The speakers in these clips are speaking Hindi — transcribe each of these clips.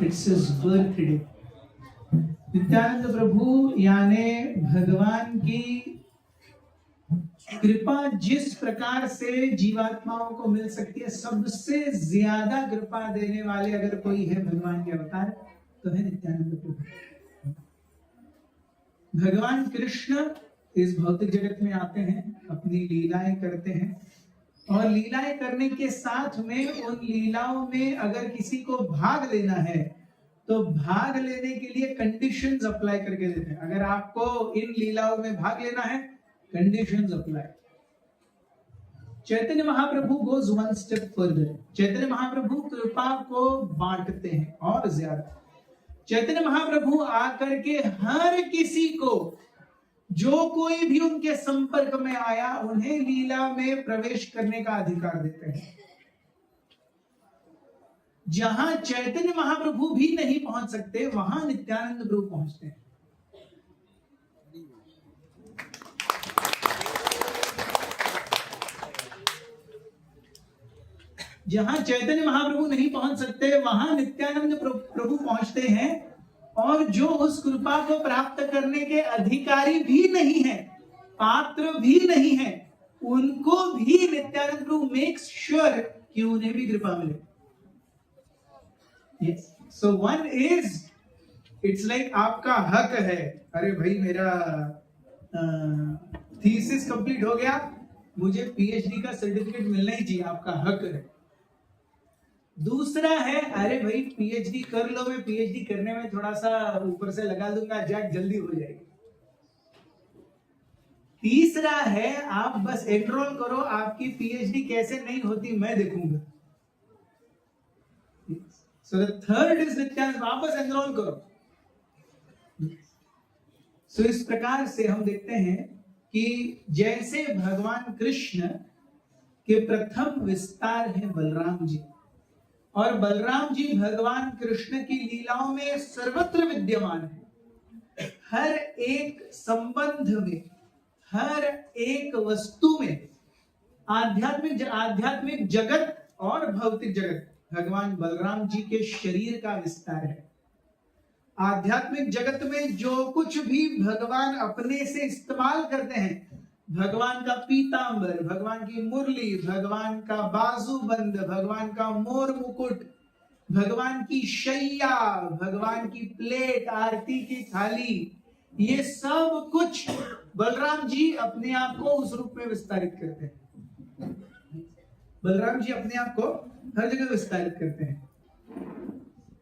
It's his birthday. नित्यानंद प्रभु यानी भगवान की कृपा जिस प्रकार से जीवात्माओं को मिल सकती है, सबसे ज्यादा कृपा देने वाले अगर कोई है भगवान के अवतार तो है नित्यानंद प्रभु। भगवान कृष्ण इस भौतिक जगत में आते हैं, अपनी लीलाएं करते हैं, और लीलाएं करने के साथ में उन लीलाओं में अगर किसी को भाग लेना है तो भाग लेने के लिए कंडीशंस अप्लाई करके देते हैं। अगर आपको इन लीलाओं में भाग लेना है, conditions apply. Chaitanya Mahaprabhu goes one step further. Chaitanya Mahaprabhu कृपा को बांटते हैं और ज्यादा। चैतन्य महाप्रभु आकर के हर किसी को, जो कोई भी उनके संपर्क में आया, उन्हें लीला में प्रवेश करने का अधिकार देते हैं। जहां चैतन्य महाप्रभु भी नहीं पहुंच सकते, वहां नित्यानंद प्रभु पहुंचते हैं। जहां चैतन्य महाप्रभु नहीं पहुंच सकते, वहां नित्यानंद प्रभु पहुंचते हैं। और जो उस कृपा को प्राप्त करने के अधिकारी भी नहीं है, पात्र भी नहीं है, उनको भी नित्यानंद प्रभु मेक्स श्योर कि उन्हें भी कृपा मिले। Yes. So one is, it's like आपका हक है, अरे भाई मेरा थीसिस कंप्लीट हो गया, मुझे पीएचडी का सर्टिफिकेट मिलना ही चाहिए, आपका हक है। दूसरा है, अरे भाई पीएचडी कर लो, मैं पीएचडी करने में थोड़ा सा ऊपर से लगा दूंगा, जैक जल्दी हो जाएगी। तीसरा है, आप बस एनरोल करो, आपकी पीएचडी कैसे नहीं होती मैं देखूंगा। So the third is Nityanand, वापस एनरोल करो। So इस प्रकार से हम देखते हैं कि जैसे भगवान कृष्ण के प्रथम विस्तार है बलराम जी, और बलराम जी भगवान कृष्ण की लीलाओं में सर्वत्र विद्यमान है। हर एक संबंध में, हर एक वस्तु में, आध्यात्मिक जगत और भौतिक जगत, भगवान बलराम जी के शरीर का विस्तार है। आध्यात्मिक जगत में जो कुछ भी भगवान अपने से इस्तेमाल करते हैं, भगवान का पीतांबर, भगवान की मुरली, भगवान का बाजूबंद, भगवान का मोर मुकुट, भगवान की शैया, भगवान की प्लेट, आरती की थाली, ये सब कुछ बलराम जी अपने आप को उस रूप में विस्तारित करते हैं। बलराम जी अपने आप को हर जगह विस्तारित करते हैं।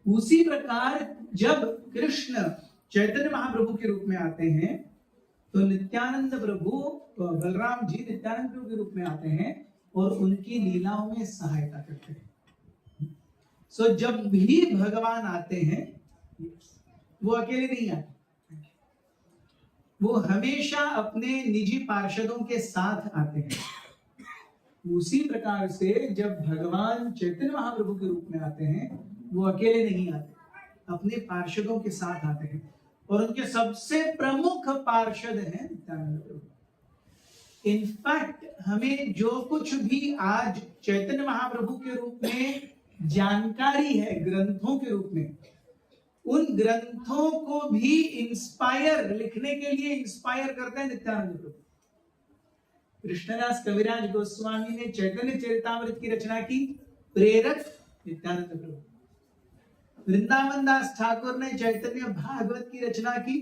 उसी प्रकार जब कृष्ण चैतन्य महाप्रभु के रूप में आते हैं, तो नित्यानंद प्रभु, बलराम जी नित्यानंद प्रभु के रूप में आते हैं और उनकी लीलाओं में सहायता करते हैं। सो जब भी भगवान आते हैं, वो अकेले नहीं आते, वो हमेशा अपने निजी पार्षदों के साथ आते हैं। उसी प्रकार से जब भगवान चैतन्य महाप्रभु के रूप में आते हैं, वो अकेले नहीं आते, अपने पार्षदों के साथ आते हैं, और उनके सबसे प्रमुख पार्षद हैं नित्यानंद प्रभु। इनफैक्ट हमें जो कुछ भी आज चैतन्य महाप्रभु के रूप में जानकारी है, ग्रंथों के रूप में, उन ग्रंथों को भी इंस्पायर, लिखने के लिए इंस्पायर करते हैं नित्यानंद प्रभु। कृष्णदास कविराज गोस्वामी ने चैतन्य चरितामृत की रचना की, प्रेरक नित्यानंद प्रभु। वृंदावन दास ठाकुर ने चैतन्य भागवत की रचना की,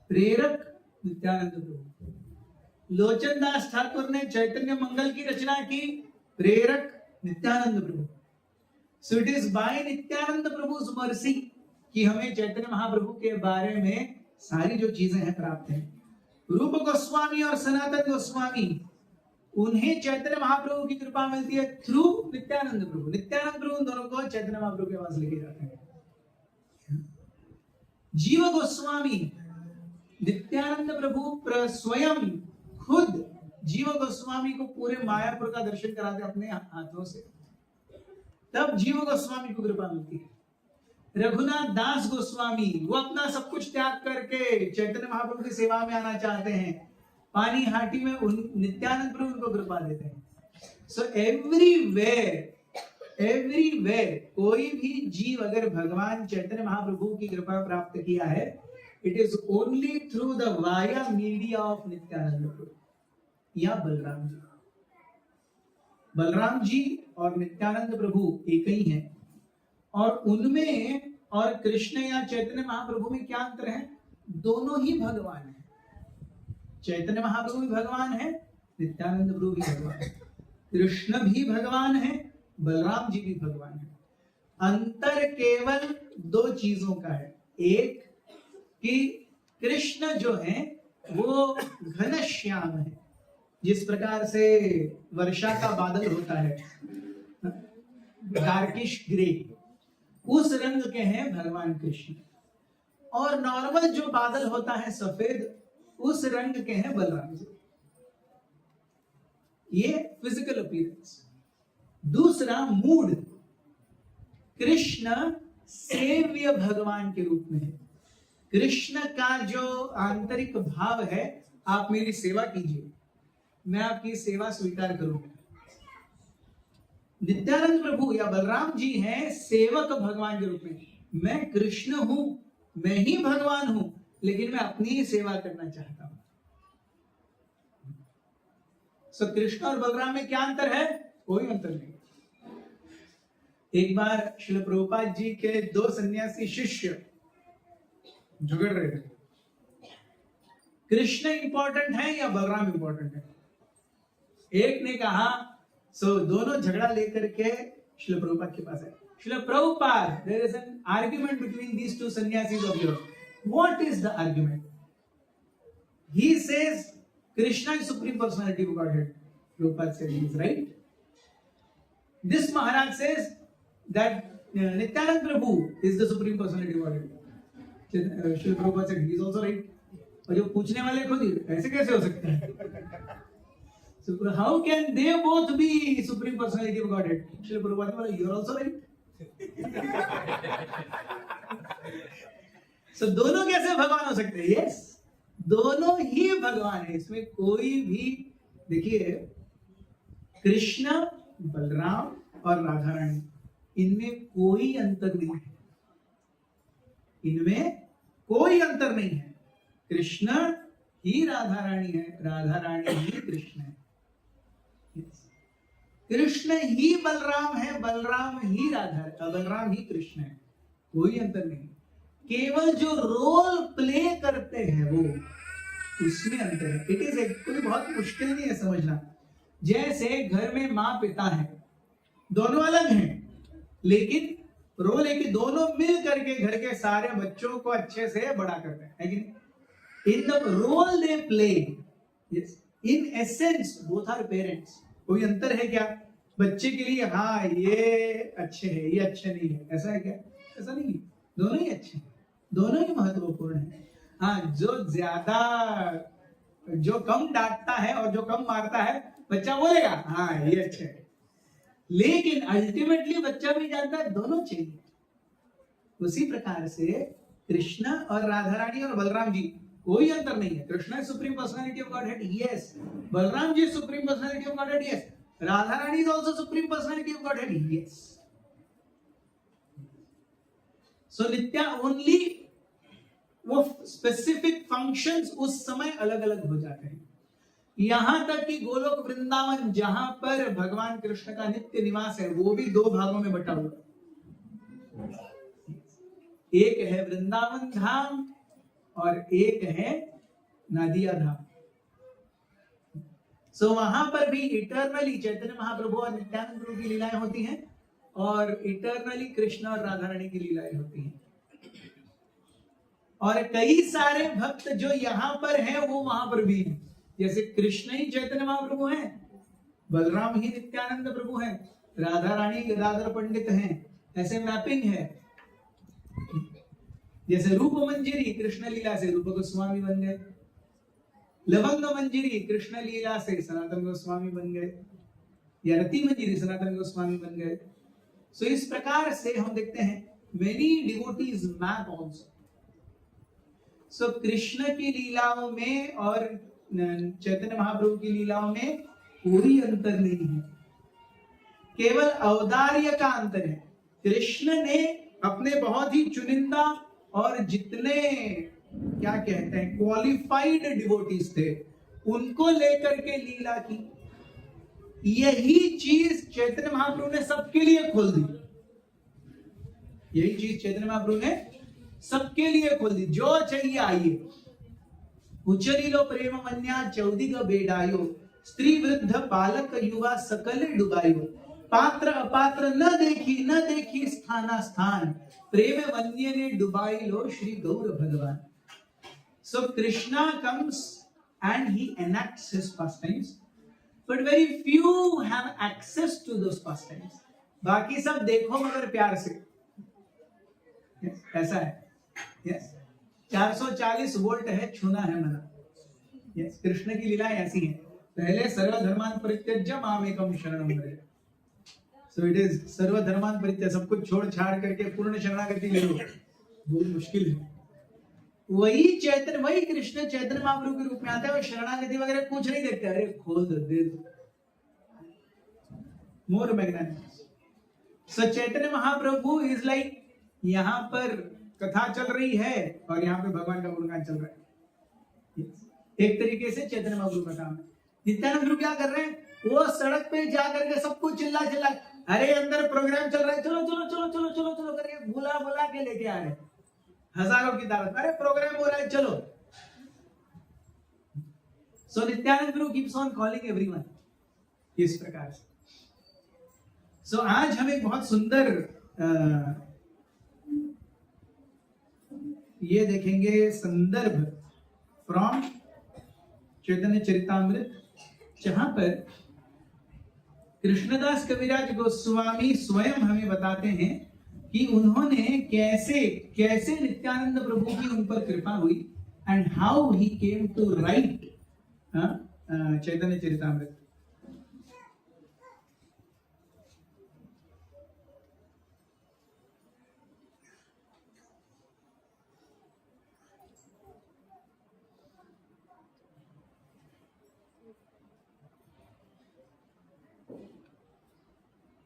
प्रेरक नित्यानंद प्रभु। लोचन दास ठाकुर ने चैतन्य मंगल की रचना की, प्रेरक Nityananda Prabhu. So it is by Nityananda Prabhu's mercy कि हमें चैतन्य महाप्रभु के बारे में सारी जो चीजें हैं प्राप्त हैं। रूप गोस्वामी और सनातन गोस्वामी, उन्हें चैतन्य महाप्रभु की कृपा मिलती है थ्रू नित्यानंद प्रभु। नित्यानंद प्रभु दोनों को चैतन्य महाप्रभु के पास लेके जाते हैं। जीव गोस्वामी, नित्यानंद प्रभु स्वयं खुद जीव गोस्वामी को पूरे मायापुर का दर्शन कराते अपने हाथों से, तब जीव गोस्वामी को कृपा मिलती है। रघुनाथ दास गोस्वामी, वो अपना सब कुछ त्याग करके चैतन्य महाप्रभु की सेवा में आना चाहते हैं, पानी हाटी में नित्यानंद प्रभु उनको कृपा देते हैं। सो एवरीवेयर एवरीवेयर कोई भी जीव अगर भगवान चैतन्य महाप्रभु की कृपा प्राप्त किया है, it is only through the via media of Nityananda Prabhu या बलराम जी। बलराम जी और नित्यानंद प्रभु एक ही हैं, और उनमें और कृष्ण या चैतन्य महाप्रभु में क्या अंतर है? दोनों ही भगवान हैं। चैतन्य महाप्रभु भी भगवान है, नित्यानंद प्रभु भी भगवान है, कृष्ण भी भगवान है, बलराम जी भी भगवान है। अंतर केवल दो चीजों का है। एक कि कृष्ण जो है वो घनश्याम है, जिस प्रकार से वर्षा का बादल होता है डार्किश ग्रे, उस रंग के हैं भगवान कृष्ण। और नॉर्मल जो बादल होता है सफेद, उस रंग के हैं बलराम जी। ये फिजिकल अपीयरेंस। दूसरा मूड, कृष्ण सेव्य भगवान के रूप में है। कृष्ण का जो आंतरिक भाव है, आप मेरी सेवा कीजिए, मैं आपकी सेवा स्वीकार करूंगा। नित्यानंद प्रभु या बलराम जी हैं सेवक भगवान के रूप में। मैं कृष्ण हूं, मैं ही भगवान हूं, लेकिन मैं अपनी ही सेवा करना चाहता हूं। सो कृष्ण और बलराम में क्या अंतर है? कोई अंतर नहीं। एक बार श्रील प्रभुपाद जी के दो सन्यासी शिष्य झगड़ रहे थे, कृष्ण इंपॉर्टेंट है या बलराम इंपॉर्टेंट है। एक ने कहा, सो दोनों झगड़ा लेकर के श्रील प्रभुपाद के पास है। Srila Prabhupada, there is an argument between these two sannyasis of yours, what is the argument? He says Krishna is supreme personality of Godhead. Prabhupada said he is right. This Maharaj says that Nityanand Prabhu is the supreme personality of Godhead. Shri Prabhupada said he is also right. और जो पूछने वाले खुद ही, ऐसे कैसे हो सकता है? So how can they both be supreme personality of Godhead? Shri Prabhupada ने बोला, you are also right. So दोनों कैसे भगवान हो सकते हैं? Yes. दोनों ही भगवान है, इसमें कोई भी, देखिए कृष्ण, बलराम और राधा रानी, इनमें कोई अंतर नहीं है। इनमें कोई अंतर नहीं है। कृष्ण ही राधा रानी है, राधा रानी ही कृष्ण है। कृष्ण ही बलराम है, बलराम ही राधा, बलराम ही कृष्ण है। कोई अंतर नहीं। केवल जो रोल प्ले करते हैं वो, उसमें अंतर है। इट इज एक्चुअली बहुत मुश्किल नहीं है समझना। जैसे घर में माँ पिता है, दोनों अलग हैं, लेकिन रोल है कि दोनों मिल करके घर के सारे बच्चों को अच्छे से बड़ा करते हैं, लेकिन in the role they play, in essence both are parents. कोई अंतर है क्या बच्चे के लिए? हाँ ये अच्छे हैं, ये अच्छे नहीं है, ऐसा है क्या? ऐसा नहीं है, दोनों ही अच्छे हैं, दोनों ही महत्वपूर्ण है। हाँ, जो कम डांटता है और जो कम मारता है, बच्चा बोलेगा हाँ ये अच्छे है, लेकिन अल्टीमेटली बच्चा भी जानता है दोनों चाहिए। उसी प्रकार से कृष्ण और राधा रानी और बलराम जी, कोई अंतर नहीं है। Krishna is supreme personality of Godhead, yes. Balram ji supreme personality of Godhead, yes. Radha Rani is also supreme personality of Godhead, yes. So नित्या ओनली वो स्पेसिफिक फंक्शंस उस समय अलग अलग हो जाते हैं। यहां तक कि गोलोक वृंदावन, जहां पर भगवान कृष्ण का नित्य निवास है, वो भी दो भागों में बटा हुआ। एक है वृंदावन धाम और एक है नादिया धाम। सो वहां पर भी इटर्नली चैतन्य महाप्रभु और नित्यानंद प्रभु की लीलाएं होती हैं, और इटर्नली कृष्ण और राधा रानी की लीलाएं होती हैं। और कई सारे भक्त जो यहाँ पर हैं वो वहां पर भी हैं। जैसे कृष्ण ही चैतन्य महाप्रभु हैं, बलराम ही नित्यानंद प्रभु हैं, राधा रानी गदाधर पंडित हैं, ऐसे मैपिंग है। जैसे रूप मंजरी कृष्ण लीला से रूप गोस्वामी बन गए, लवंग मंजरी कृष्ण लीला से सनातन गोस्वामी बन गए, या रति मंजरी सनातन गोस्वामी बन गए। सो इस प्रकार से हम देखते हैं मेनी डिवोटीज मैप आल्सो। सो कृष्ण की लीलाओं में और चैतन्य महाप्रभु की लीलाओं में कोई अंतर नहीं है। केवल औदार्य का अंतर है। कृष्ण ने अपने बहुत ही चुनिंदा और जितने क्या कहते हैं क्वालिफाइड डिवोटीज थे उनको लेकर के लीला की। यही चीज चैतन्य महाप्रभु ने सबके लिए खोल दी। यही चीज चैतन्य महाप्रभु ने सबके लिए खोल दी। जो चाहिए आइए। उचरीलो प्रेम मन्या चौदिग बेडायो, स्त्री वृद्ध बालक युवा सकल डुबायो, पात्र अपात्र न देखी स्थाना स्थान, प्रेम वन्य ने डुबाई लो श्री गौर भगवान। So Krishna comes and he enacts his pastimes, but very few have access to those pastimes. बाकी सब देखो मगर प्यार से। yes, ऐसा है। yes. 440 वोल्ट है, छूना है मना। yes, कृष्ण की लीला ऐसी है। पहले सर्वधर्मान परित्यज्य मामेकम शरणं व्रज। So it is सर्वधर्मान परित्यज्य, सब कुछ छोड़ छाड़ करके पूर्ण शरणागति ले लो। बहुत मुश्किल है। वही चैतन्य, वही कृष्ण चैतन्य महाप्रभु के रूप में आता है और शरणागति वगैरह कुछ नहीं देखते। अरे खोल दो, दे दो। मोर मैग्नेनिमस। सो चैतन्य महाप्रभु इज लाइक, यहाँ पर कथा चल रही है और यहाँ पे भगवान का गुणगान चल रहा है। एक तरीके से चैतन्य महाप्रभु का काम है। नित्यानंद प्रभु क्या कर रहे हैं? वो सड़क पे जाकर के सबको चिल्ला चिल्ला, अरे अंदर प्रोग्राम चल रहा है, चलो चलो चलो चलो चलो चलो करके बुला बुला के लेके आ रहे हैं। हजारों की दावत, अरे प्रोग्राम हो रहा है चलो। सो नित्यानंद प्रभु कीप्स ऑन कॉलिंग एवरीवन इस प्रकार से। सो आज हम एक बहुत सुंदर ये देखेंगे संदर्भ फ्रॉम चैतन्य चरितामृत, जहां पर कृष्णदास कविराज गोस्वामी स्वयं हमें बताते हैं कि उन्होंने कैसे कैसे नित्यानंद प्रभु की उन पर कृपा हुई and how he came to write Chaitanya Charitamrita.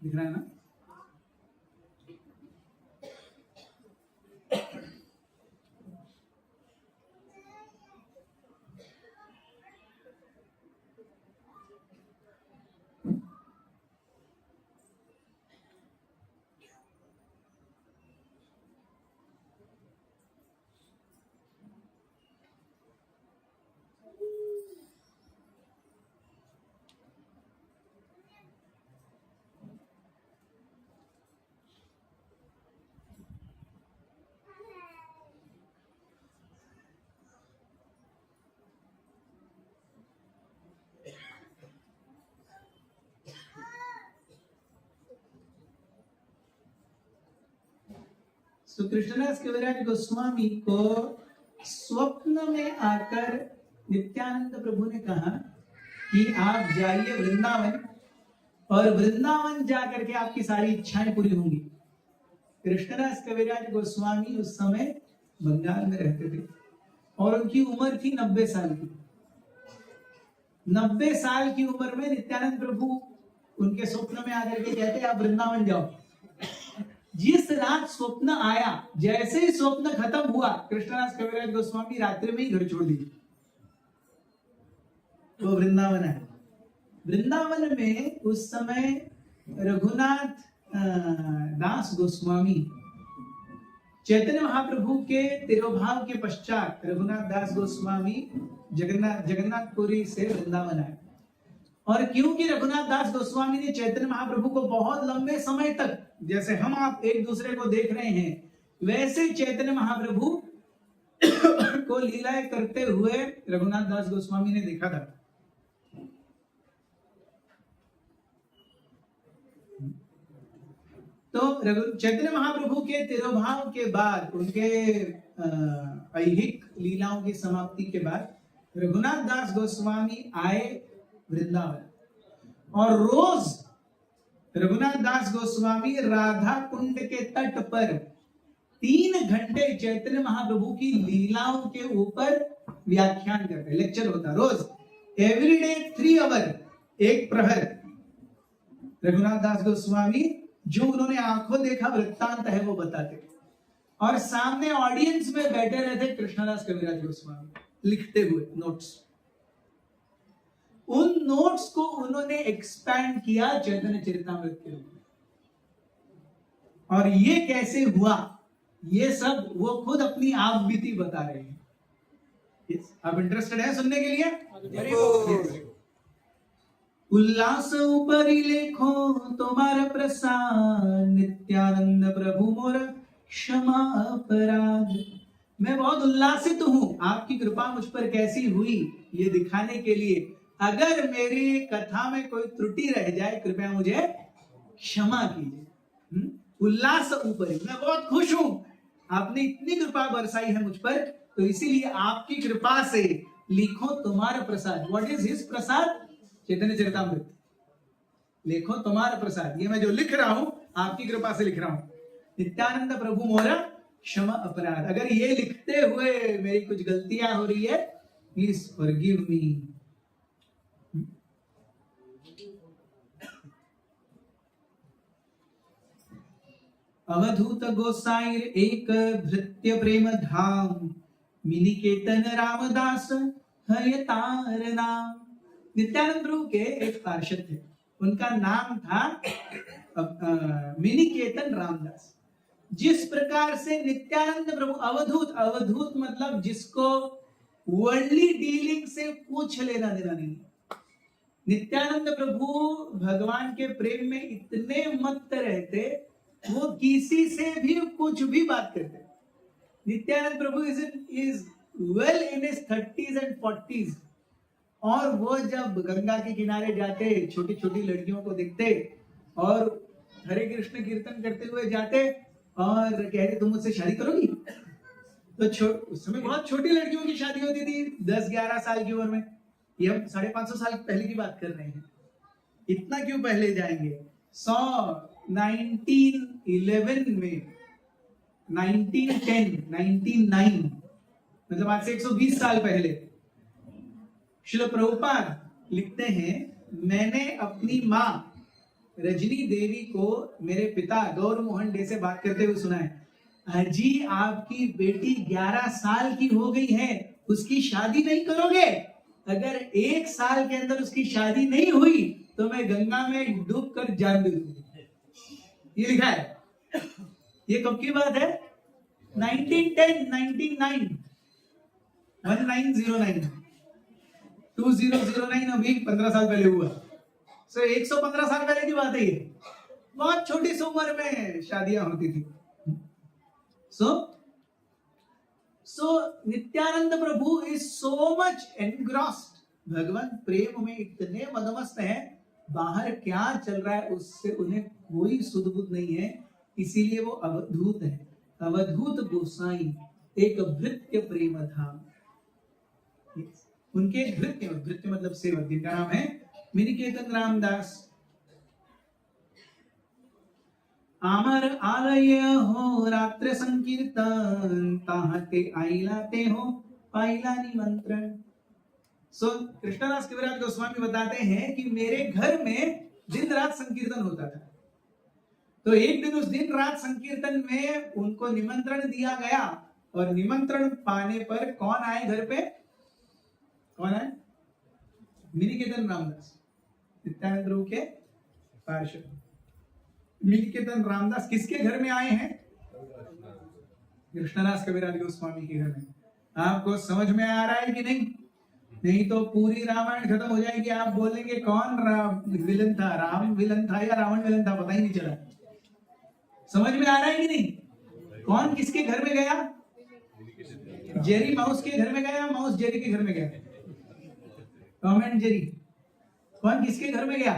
दिख रहा है ना? तो कृष्णदास कविराज गोस्वामी को स्वप्न में आकर नित्यानंद प्रभु ने कहा कि आप जाइए वृंदावन और वृंदावन जाकर के आपकी सारी इच्छाएं पूरी होंगी। कृष्णदास कविराज गोस्वामी उस समय बंगाल में रहते थे और उनकी उम्र थी 90 साल की। 90 साल की उम्र में नित्यानंद प्रभु उनके स्वप्न में आकर के कहते आप वृंदावन जाओ। जिस रात स्वप्न आया, जैसे ही स्वप्न खत्म हुआ, कृष्णदास कविराज गोस्वामी रात्रि में ही घर छोड़ दिए। तो वृंदावन है। वृंदावन में उस समय रघुनाथ दास गोस्वामी चैतन्य महाप्रभु के तिरोभाव के पश्चात रघुनाथ दास गोस्वामी जगन्नाथपुरी से वृंदावन आए। और क्योंकि रघुनाथ दास गोस्वामी ने चैतन्य महाप्रभु को बहुत लंबे समय तक, जैसे हम आप एक दूसरे को देख रहे हैं, वैसे चैतन्य महाप्रभु को लीलाएं करते हुए रघुनाथ दास गोस्वामी ने देखा था। तो चैतन्य महाप्रभु के तिरोभाव के बाद, उनके ऐहिक लीलाओं की समाप्ति के बाद रघुनाथ दास गोस्वामी आए वृंदावन। और रोज रघुनाथ दास गोस्वामी राधा कुंड के तट पर 3 घंटे चैतन्य महाप्रभु की लीलाओं के ऊपर व्याख्यान करते, लेक्चर होता रोज, एवरी डे 3 आवर, एक प्रहर। रघुनाथ दास गोस्वामी जो उन्होंने आंखों देखा वृत्तांत है वो बताते, और सामने ऑडियंस में बैठे रहते कृष्णदास कविराज गोस्वामी लिखते हुए नोट्स। उन नोट्स को उन्होंने एक्सपैंड किया चैतन्य चरितामृत के रूप में। और ये कैसे हुआ, ये सब वो खुद अपनी आप बीती बता रहे हैं। आप इंटरेस्टेड है सुनने के लिए? उल्लास ऊपरी लेखो तुम्हारा प्रसाद, नित्यानंद प्रभु मोर क्षमा अपराध। मैं बहुत उल्लासित हूं, आपकी कृपा मुझ पर कैसी हुई ये दिखाने के लिए। अगर मेरी कथा में कोई त्रुटि रह जाए कृपया मुझे क्षमा कीजिए। उल्लास ऊपरी, मैं बहुत खुश हूं, आपने इतनी कृपा बरसाई है मुझ पर, तो इसीलिए आपकी कृपा से लिखो तुम्हारा प्रसाद। व्हाट इज हिज प्रसाद? चैतन्य चरितामृत। लिखो तुम्हारा प्रसाद, ये मैं जो लिख रहा हूं आपकी कृपा से लिख रहा हूं। नित्यानंद प्रभु मोरा क्षमा अपराध। अगर ये लिखते हुए मेरी कुछ गलतियां हो रही है, प्लीज फॉरगिव मी। अवधूत गोसाईर एक भृत्य प्रेम धाम, मिनिकेतन रामदास हयतार नाम। नित्यानंद प्रभु के एक पार्षद थे, उनका नाम था मिनिकेतन रामदास। जिस प्रकार से नित्यानंद प्रभु अवधूत, अवधूत मतलब जिसको वर्ल्डली डीलिंग से कुछ लेना देना नहीं। नित्यानंद प्रभु भगवान के प्रेम में इतने मत्त रहते, वो किसी से भी कुछ भी बात करते। Nityananda Prabhu is well in his 30s and 40s, और वो जब गंगा के किनारे जाते, छोटी छोटी लड़कियों को देखते और हरे कृष्ण कीर्तन करते हुए जाते और कहते तुम मुझसे शादी करोगी? तो उस समय बहुत छोटी लड़कियों की शादी होती थी, 10-11 साल की उम्र में। ये हम 550 साल पहले की बात कर रहे हैं। इतना क्यों पहले जाएंगे? 1911 में, 1910, 1909, मतलब आज से 120 साल पहले श्रील प्रभुपाद लिखते हैं, मैंने अपनी माँ रजनी देवी को मेरे पिता गौर मोहन डे से बात करते हुए सुना है, अजी आपकी बेटी 11 साल की हो गई है, उसकी शादी नहीं करोगे? अगर 1 साल के अंदर उसकी शादी नहीं हुई तो मैं गंगा में डूब कर जान दे दूंगी। ये लिखा है। ये कब की बात है? 1910, 1909, 1909, 2009, अभी 15 साल पहले हुआ। 115 साल पहले की बात है ये। बहुत छोटी सी उम्र में शादियां होती थी। So Nityanand Prabhu is so much engrossed, भगवान प्रेम में इतने मदमस्त हैं, बाहर क्या चल रहा है उससे उन्हें कोई सुध-बुध नहीं है, इसीलिए वो अवधूत है। अवधूत गोसाई एक भृत्य प्रेम धाम। उनके भृत्य, भृत्य मतलब सेवक, जिनका नाम है मिनिकेतन रामदास। आमर आलय हो रात्र संकीर्तन, ताहते आइलाते हो पाइला निमंत्रण। कृष्णदास कविराज गोस्वामी बताते हैं कि मेरे घर में दिन रात संकीर्तन होता था। तो एक दिन उस दिन रात संकीर्तन में उनको निमंत्रण दिया गया, और निमंत्रण पाने पर कौन आए घर पे? कौन आए? मिनिकेतन रामदास, नित्यानंद प्रभु के पार्षद। मिनिकेतन रामदास किसके घर में आए हैं? कृष्णदास कविराज गोस्वामी के घर में। आपको समझ में आ रहा है कि नहीं? नहीं तो पूरी रामायण खत्म हो जाएगी, आप बोलेंगे कौन विलन था, राम विलन था या रावण विलन था, पता ही नहीं चला। समझ में आ रहा है कि नहीं? कौन किसके घर में गया? जेरी माउस के घर में गया, माउस जेरी के घर में गया। Tom and Jerry. कौन किसके घर में गया?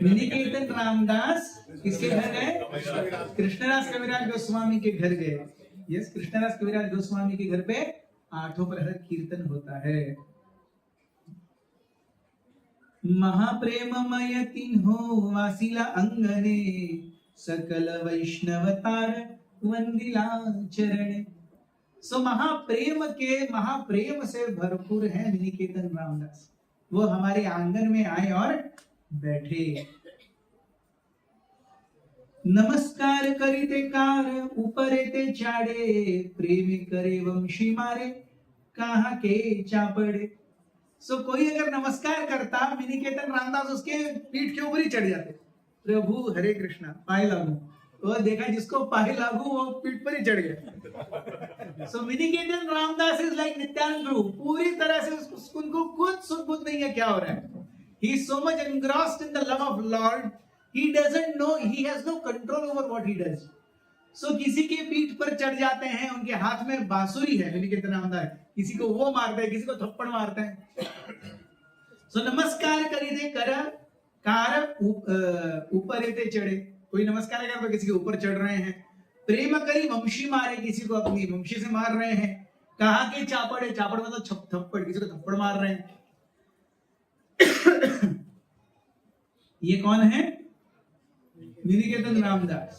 मिनिकेतन रामदास किसके घर गए? कृष्णदास कविराज गोस्वामी के घर गए। यस, कृष्णदास कविराज गोस्वामी के घर पे 8 प्रहर कीर्तन होता है। महाप्रेममय तिन्हो वासिला अंगने, सकल वैष्णवतार वंदिला चरण। महाप्रेम से भरपूर है मिनिकेतन रामदास। वो हमारे आंगन में आए और बैठे। नमस्कार करीते कार ऊपरे ते चाड़े, प्रेमी करे वंशी मारे, कहाँ के चापड़े। सो कोई अगर नमस्कार करता, विनिकेतन रामदास उसके पीठ के ऊपर ही चढ़ जाते, प्रभु हरे कृष्णा पाए लागू। तो देखा जिसको पाए लागू वो पीठ पर ही चढ़ गया। सो विनिकेतन रामदास इज लाइक नित्यानंद प्रभु, पूरी तरह से उनको कुछ सुध नहीं है क्या हो रहा है। He is so much engrossed in the love of Lord, he doesn't know, he has no control over what he does. So किसी के पीठ पर चढ़ जाते हैं, उनके हाथ में बांसुरी है, विनिकेतन रामदास, किसी को वो मारते हैं, किसी को थप्पड़ मारते हैं। So नमस्कार करीते कर कार ऊपर एते चढ़े, कोई नमस्कार कर तो किसी के ऊपर चढ़ रहे हैं। प्रेम करी वंशी मारे, किसी को अपनी वंशी से मार रहे हैं। कहाँ के चापड़ है, चापड़ मतलब थप्पड़, किसी को थप्पड़ मार रहे हैं। ये कौन है? विनिकेतन रामदास।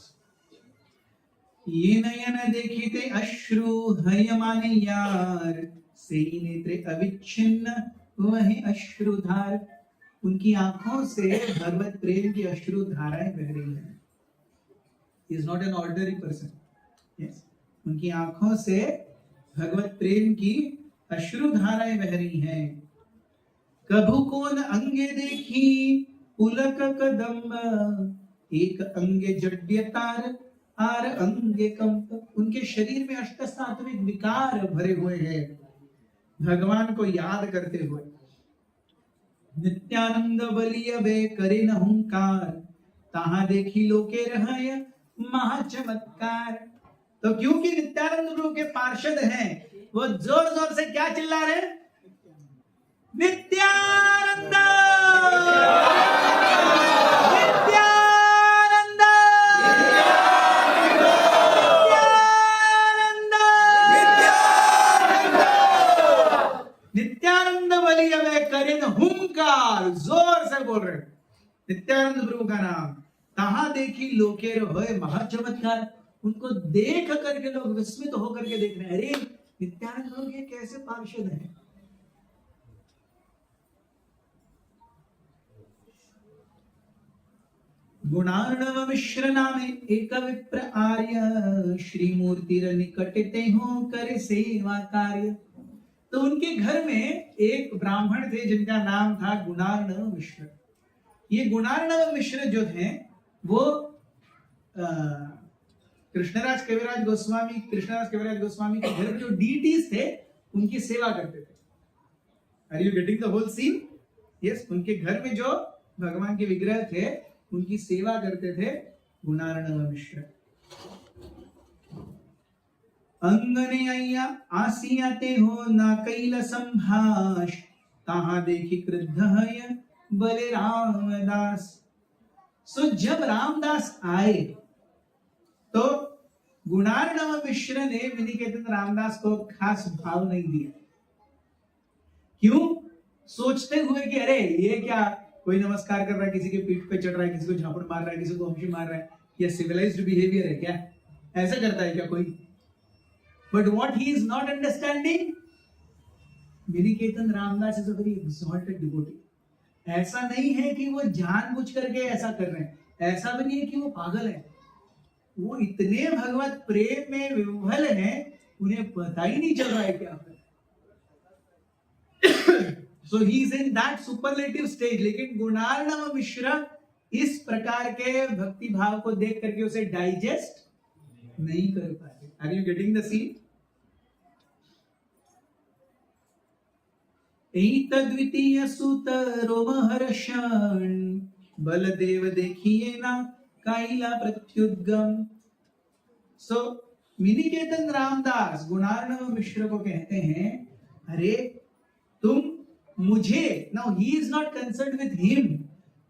ये नयन देखिते अश्रु हयमाने यार, सेई नेत्रे अविच्छिन्न वही अश्रुधार। उनकी आंखों से भगवत प्रेम की अश्रु धाराएं बह रही हैं। He is not an ordinary person. Yes. उनकी आंखों से भगवत प्रेम की अश्रु धाराएं बह रही हैं। कभू कौन अंगे देखी पुलक कदम, एक अंगे जड्यतार आर अंगे कंप। उनके शरीर में अष्ट सात्विक विकार भरे हुए हैं, भगवान को याद करते हुए। नित्यानंद बलिय बे करे न हुंकार, ताहा देखी लोके रहय महाचमत्कार। तो क्योंकि नित्यानंद प्रभु के पार्षद हैं, वो जोर जोर से क्या चिल्ला रहे? नित्यानंद जोर से बोल रहे। नित्यानंद प्रभु का नाम, तहां देखी लोकेर होए महाचमत्कार। उनको देख करके लोग विस्मित होकर के देख रहे हैं, अरे नित्यानंद प्रभु ये कैसे पार्षद हैं। गुणार्णव मिश्र नामे एक विप्र आर्य, श्रीमूर्तिर निकटते हो करे सेवा कार्य। तो उनके घर में एक ब्राह्मण थे जिनका नाम था गुणार्णव मिश्र। ये गुणार्णव मिश्र जो थे वो कृष्णराज कविराज गोस्वामी के घर में जो डीटीज थे उनकी सेवा करते थे। Are you getting the whole scene? Yes, उनके घर में जो भगवान के विग्रह थे उनकी सेवा करते थे गुणार्णव मिश्र। अंगने अय्या आसियाते हो ना कैल संभाष, ताहा देखी क्रुद्ध है बले रामदास। सो जब रामदास आए तो गुणार्णव मिश्र ने विनिकेतन रामदास को खास भाव नहीं दिया। क्यों? सोचते हुए कि अरे ये क्या, कोई नमस्कार कर रहा है, किसी के पीठ पे चढ़ रहा है, किसी को झापड़ मार रहा है, किसी को वंशी मार रहा है, ये सिविलाइज्ड बिहेवियर है क्या? ऐसा करता है क्या कोई? But what he is not understanding, विनिकेतन Ramdas is a very exalted devotee. ऐसा नहीं है कि वो जानबूझ करके ऐसा कर रहे हैं, ऐसा भी नहीं है कि वो पागल है। वो इतने भगवत प्रेम में विह्वल हैं, उन्हें पता ही नहीं चल रहा है क्या। So he is in that superlative stage. लेकिन गुणार्णव मिश्र इस प्रकार के भक्ति भाव को देख करके उसे डाइजेस्ट नहीं कर पाते। Are you getting the scene? द्वितीय सुत रोमहर्षण, बलदेव देखिए ना काइला प्रत्युद्गम। सो विनिकेतन रामदास गुणार्णव मिश्र को कहते हैं, अरे तुम मुझे, now he is not concerned with him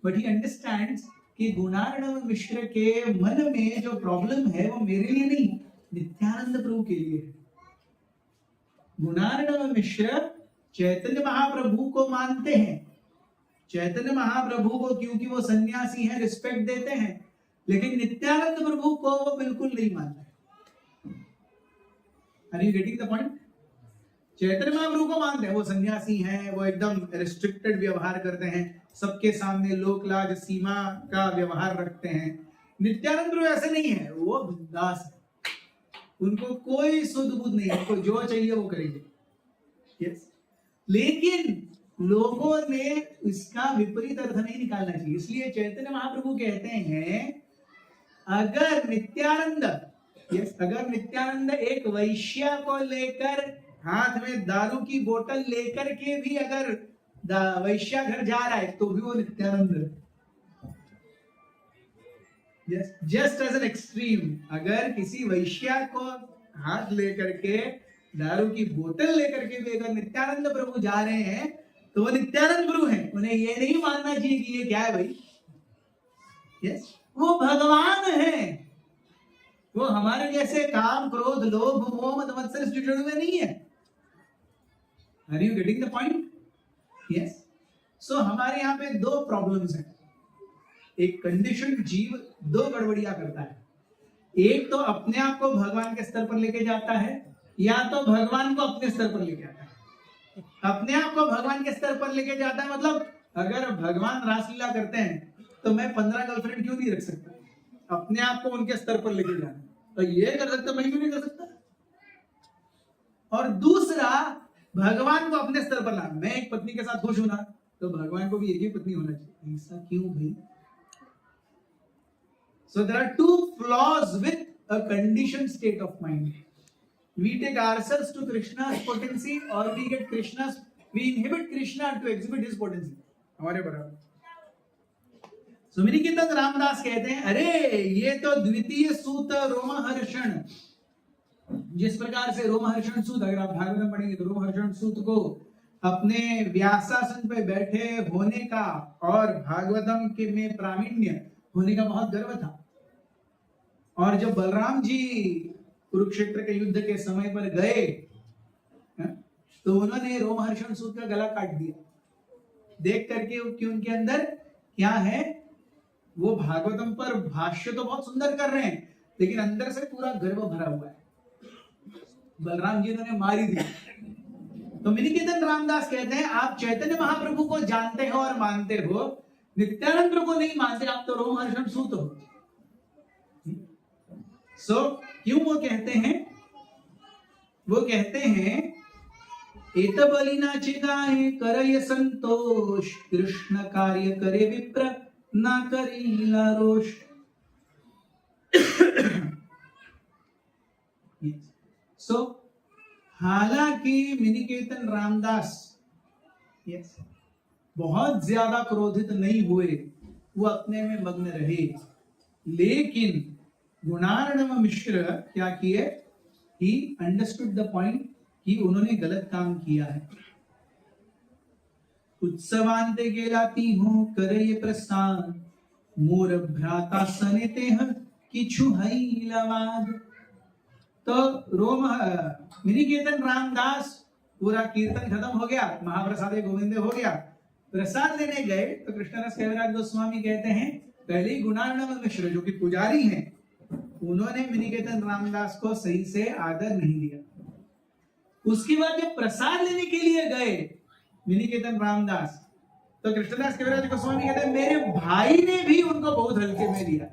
but he understands कि गुणार्णव मिश्र के मन में जो प्रॉब्लम है वो मेरे लिए नहीं, नित्यानंद प्रभु के लिए है। गुणार्णव मिश्र चैतन्य महाप्रभु को मानते हैं, चैतन्य महाप्रभु को क्योंकि वो सन्यासी हैं रिस्पेक्ट देते हैं, लेकिन नित्यानंद प्रभु को वो बिल्कुल नहीं मानते। Are you getting the point? Chaitanya Mahaprabhu को मानते हैं, वो सन्यासी हैं, वो एकदम रिस्ट्रिक्टेड व्यवहार करते हैं, सबके सामने लोक लाज सीमा का व्यवहार रखते हैं। नित्यानंद प्रभु ऐसे नहीं है, वो बिंदास है, उनको कोई सुध बुध नहीं है, उनको जो चाहिए वो करेंगे। यस, लेकिन लोगों ने इसका विपरीत अर्थ नहीं निकालना चाहिए। इसलिए चैतन्य महाप्रभु कहते हैं अगर नित्यानंद, यस, अगर नित्यानंद एक वैश्या को लेकर हाथ में दारू की बोतल लेकर के भी अगर वैश्या घर जा रहा है तो भी वो नित्यानंद है। Yes, just as an extreme, अगर किसी वैश्या को हाथ लेकर के दारू की बोतल लेकर के भी अगर नित्यानंद प्रभु जा रहे हैं तो वो नित्यानंद प्रभु हैं। उन्हें ये नहीं मानना चाहिए कि ये क्या है भाई। yes, वो भगवान है, वो हमारे जैसे काम क्रोध लोभ मोह मद मत्सर से जुड़े हुए नहीं है। Are you getting the point? Yes. So हमारे यहाँ पे दो प्रॉब्लम्स हैं। एक कंडीशन जीव दो गड़बड़ियां करता है, एक तो अपने आप को भगवान के स्तर पर लेके जाता है, या तो भगवान को अपने स्तर पर लेके आता है। अपने आप को भगवान के स्तर पर लेके जाता है मतलब अगर भगवान रासलीला करते हैं तो मैं 15 गर्लफ्रेंड क्यों नहीं रख सकता, अपने आप को उनके स्तर पर लेके जाना, तो ये कर सकता, मैं क्यों नहीं कर सकता। और दूसरा भगवान को अपने स्तर पर लाना, मैं एक पत्नी के साथ खुश हूं ना तो भगवान को भी एक ही पत्नी होना चाहिए, ऐसा क्यों भाई। So there are two flaws with a conditioned state of mind. We take ourselves to Krishna's potency or we get Krishna's, we inhibit Krishna to exhibit his potency. हमारे बराबर। So मिनिकेतन रामदास कहते हैं अरे ये तो द्वितीय सूत रोमहर्षण, जिस प्रकार से रोमहर्षण सूत, अगर आप भागवत में पढ़ेंगे तो रोमहर्षण सूत को अपने व्यासासन पे बैठे होने का और भागवतम के में प्रावीण्य होने का बहुत गर्व था। और जब बलराम जी कुरुक्षेत्र के युद्ध के समय पर गए तो उन्होंने रोमहर्षण सूत का गला काट दिया, देख करके कि उनके अंदर क्या है। वो भागवतम पर भाष्य तो बहुत सुंदर कर रहे हैं लेकिन अंदर से पूरा गर्व भरा हुआ है। बलराम जी उन्होंने मारी दी। तो मिनिकेतन रामदास कहते हैं आप चैतन्य महाप्रभु को जानते हो और मानते हो, नित्यानंद को नहीं मानते, आप तो रोमहर्षण सूत हो। सो क्यों वो कहते हैं, वो कहते हैं एतबलिना चिदाए करय संतोष, कृष्ण कार्य करे विप्र ना करीला रोष। सो हालांकि मिनिकेतन रामदास बहुत ज्यादा क्रोधित नहीं हुए, वो अपने में मग्न रहे, लेकिन गुणार्णव मिश्र क्या किए, ही अंडरस्टूड द पॉइंट कि उन्होंने गलत काम किया है। उत्सवांते गेलाती हूं करे प्रस्थान, मोर भ्राता सनेते हैं किछु हई लवाद। तो मिनिकेतन रामदास पूरा कीर्तन खत्म हो गया, महाप्रसाद गोविंदे हो गया, प्रसाद लेने गए तो कृष्णदास कविराज गोस्वामी कहते हैं पहले गुणार्णव मिश्र जो कि पुजारी हैं उन्होंने मिनिकेतन रामदास को सही से आदर नहीं दिया। उसके बाद जब प्रसाद लेने के लिए गए मिनिकेतन रामदास तो कृष्णदास कविराज गोस्वामी कहते हैं मेरे भाई ने भी उनको बहुत हल्के में लिया।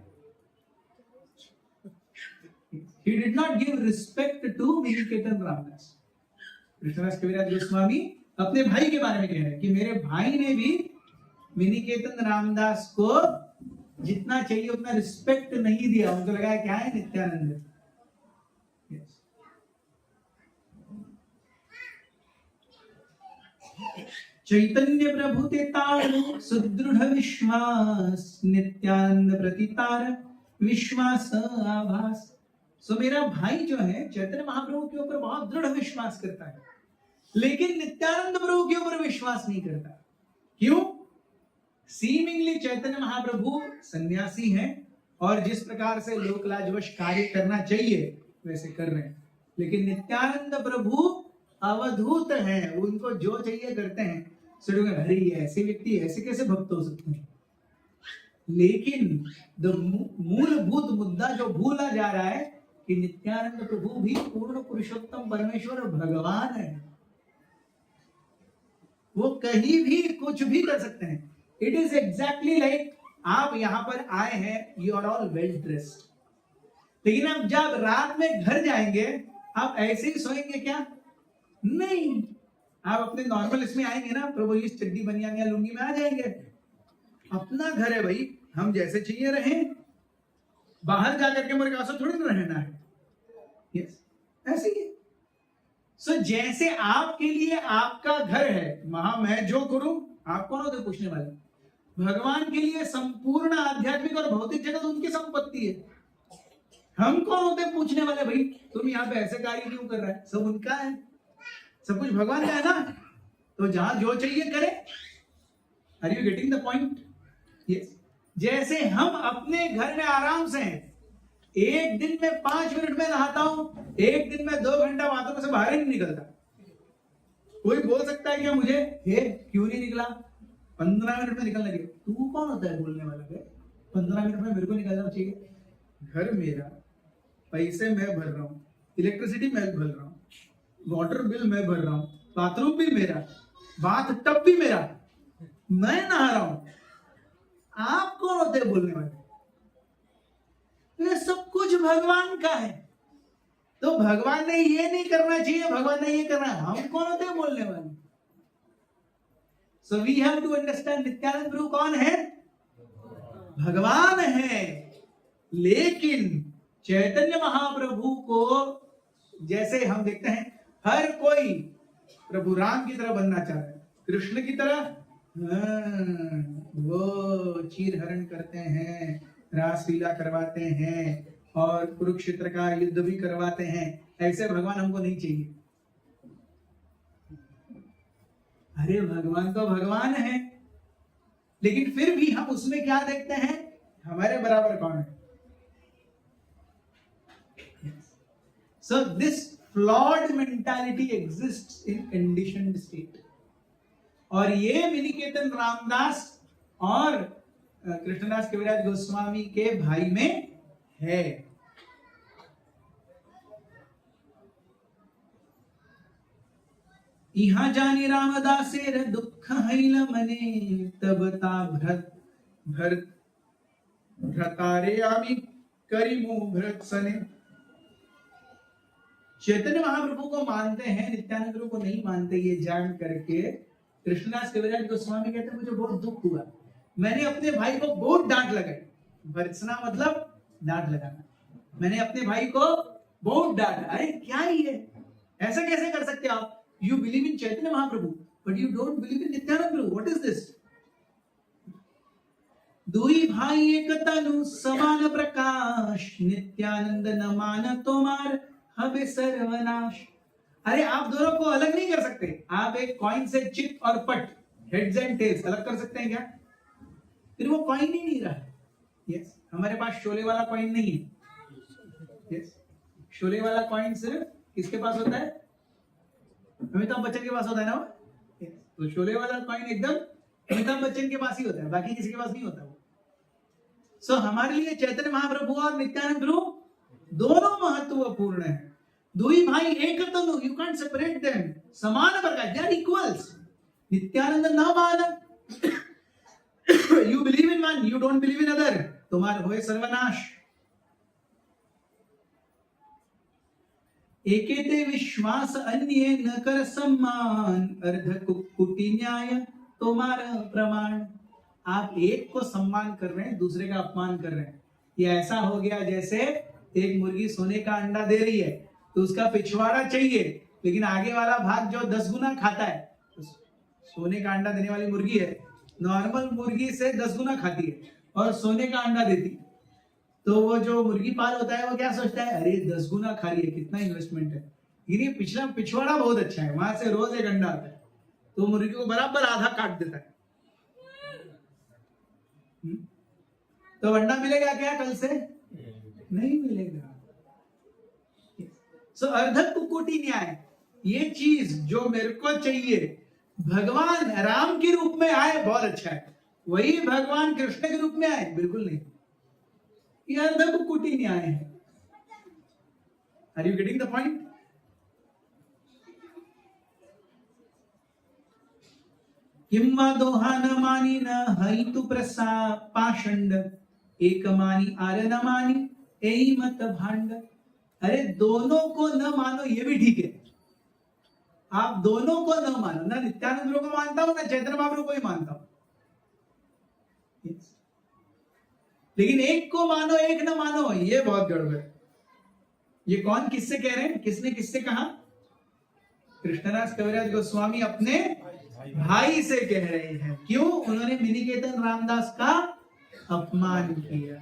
He did not give respect to मिनिकेतन Ramdas. Krishnadas कविराज गोस्वामी अपने भाई के बारे में कह रहे हैं कि मेरे भाई ने भी मिनिकेतन रामदास को जितना चाहिए उतना रिस्पेक्ट नहीं दिया, उनको लगा क्या है नित्यानंद। चैतन्य प्रभु ते तार सुदृढ़ विश्वास, नित्यानंद प्रतितार विश्वास आभास। सो मेरा भाई जो है चैतन्य महाप्रभु के ऊपर बहुत दृढ़ विश्वास करता है, लेकिन नित्यानंद प्रभु के ऊपर विश्वास नहीं करता। क्यों? सीमिंगली चैतन्य महाप्रभु सन्यासी हैं और जिस प्रकार से लोकलाजवश कार्य करना चाहिए वैसे कर रहे हैं, लेकिन नित्यानंद प्रभु अवधूत हैं, उनको जो चाहिए करते हैं। अरे ऐसे व्यक्ति ऐसे कैसे भक्त हो सकते हैं। लेकिन मूलभूत मुद्दा जो भूला जा रहा है कि नित्यानंद प्रभु भी पूर्ण पुरुषोत्तम परमेश्वर भगवान है, वो कहीं भी कुछ भी कर सकते हैं। इट इज एग्जैक्टली लाइक आप यहां पर आए हैं, you are all well dressed, लेकिन अब जब रात में घर जाएंगे आप ऐसे ही सोएंगे क्या? नहीं, आप अपने नॉर्मल इसमें आएंगे ना, प्रभु इस चड्डी बनियान या लुंगी में आ जाएंगे। अपना घर है भाई, हम जैसे चाहिए रहें, बाहर जाकर के मेरे कासो थोड़ी ना रहना है। यस, ऐसे ही। सो जैसे आपके लिए आपका घर है, वहां मैं जो करूं आप कौन होते पूछने वाले? भगवान के लिए संपूर्ण आध्यात्मिक और भौतिक जगत उनकी संपत्ति है। हम कौन होते पूछने वाले भाई तुम यहाँ पे ऐसे कार्य क्यों कर रहा है? सब उनका है, सब कुछ भगवान का है ना, तो जहां जो चाहिए करे। Are you getting the point? Yes. जैसे हम अपने घर में आराम से हैं, एक दिन में 5 मिनट में नहाता हूं, एक दिन में 2 घंटा बाथरूम से बाहर ही नहीं निकलता। कोई बोल सकता है क्या मुझे, हे क्यों नहीं निकला? 15 मिनट में निकलने लगे। तू कौन होता है बोलने वाला है? 15 मिनट में मेरे को निकलना चाहिए। घर मेरा, पैसे मैं भर रहा हूँ, इलेक्ट्रिसिटी मैं भर रहा हूँ, वाटर बिल मैं भर रहा हूँ, बाथरूम भी मेरा, बाथ टब भी मेरा, मैं नहा रहा हूं। आप कौन होते हैं बोलने वाले? ये सब कुछ भगवान का है, तो भगवान ने ये नहीं करना चाहिए, भगवान ने ये करना है, हम कौन होते हैं बोलने वाले? So we have to understand Nityananda Prabhu कौन है? भगवान है। लेकिन चैतन्य महाप्रभु को जैसे हम देखते हैं हर कोई प्रभु राम की तरह बनना चाह रहा है, कृष्ण की तरह। वो चीर हरण करते हैं, रासलीला करवाते हैं और कुरुक्षेत्र का युद्ध भी करवाते हैं। ऐसे भगवान हमको नहीं चाहिए। अरे भगवान तो भगवान है, लेकिन फिर भी हम उसमें क्या देखते हैं? हमारे बराबर कौन है? So this flawed mentality exists in conditioned state. और ये मिनिकेतन रामदास और कृष्णदास कविराज गोस्वामी के भाई में है। इहा जानी रामदासेर दुख हैल मने, तब ता भ्रतारे आमी करिमु भ्रत सने। चैतन्य महाप्रभु को मानते हैं, नित्यानंद प्रभु को नहीं मानते। ये जान करके कृष्णदास कविराज गोस्वामी कहते हैं मुझे बहुत दुख हुआ, मैंने अपने भाई को बहुत डांट लगाई। भर्त्सना मतलब डांट लगाना। मैंने अपने भाई को बहुत डांटा। अरे क्या ये, ऐसा कैसे कर सकते आप? You believe in Chaitanya Mahaprabhu but you don't believe in Nityanand Prabhu, what is this? दुई भाई एक तनु समान प्रकाश, नित्यानंद न मान तोमार हबे सर्वनाश। अरे आप दोनों को अलग नहीं कर सकते। आप एक कॉइन से चिप और पट, हेड्स एंड टेल्स अलग कर सकते हैं क्या? फिर वो कॉइन ही नहीं रहा। यस, हमारे पास शोले वाला कॉइन नहीं है। यस, शोले वाला कॉइन सिर्फ किसके पास होता है? अमिताभ बच्चन के पास होता है ना। yes. तो शोले वाला कॉइन एकदम अमिताभ बच्चन के पास ही होता है, बाकी किसी के पास नहीं होता वो। सो हमारे लिए चैतन्य महाप्रभु और नित्यानंद प्रभु दोनों महत्वपूर्ण है। दुई भाई एक तनु, यू कांट सेपरेट देम। समान प्रकाश, दे आर इक्वल्स। नित्यानंद न मान, you believe in one, you don't believe in other, तुम्हारा होए सर्वनाश। एकेते विश्वास अन्य न कर सम्मान, अर्ध कुटी न्याय तुम्हारा प्रमाण। आप एक को सम्मान कर रहे हैं, दूसरे का अपमान कर रहे हैं। ये ऐसा हो गया जैसे एक मुर्गी सोने का अंडा दे रही है तो उसका पिछवाड़ा चाहिए, लेकिन आगे वाला भाग जो 10 गुना खाता है। तो सोने का अंडा देने वाली मुर्गी है, नॉर्मल मुर्गी से 10 गुना खाती है और सोने का अंडा देती। तो वो जो मुर्गी पाल होता है वो क्या सोचता है, अरे 10 गुना खा रही है, कितना इन्वेस्टमेंट है, ये पिछला पिछवाड़ा बहुत अच्छा है, वहां से रोज एक अंडा आता है, तो मुर्गी को बराबर आधा काट देता है। तो अंडा मिलेगा क्या कल से? नहीं मिलेगा। सो अर्धक कुकुटी न्याय, ये चीज जो मेरे को चाहिए भगवान राम के रूप में आए बहुत अच्छा है, वही भगवान कृष्ण के रूप में आए बिल्कुल नहीं। ये अर्धक कुकुटी न्याय है। Are you getting the point? किम्वा दोहा न मानी न हई तु प्रसा पाषंड, एक मानी आर न मानी एई मत भांड। अरे दोनों को न मानो ये भी ठीक है, आप दोनों को न मानो, ना नित्यानंद को मानता हूं ना चैतन्य महाप्रभु को ही मानता हूं, लेकिन एक को मानो एक न मानो ये बहुत गड़बड़। ये कौन किससे कह रहे हैं, किसने किससे कहा? कृष्णदास कविराज गोस्वामी अपने भाई से कह रहे हैं। क्यों? उन्होंने मिनिकेतन रामदास का अपमान किया।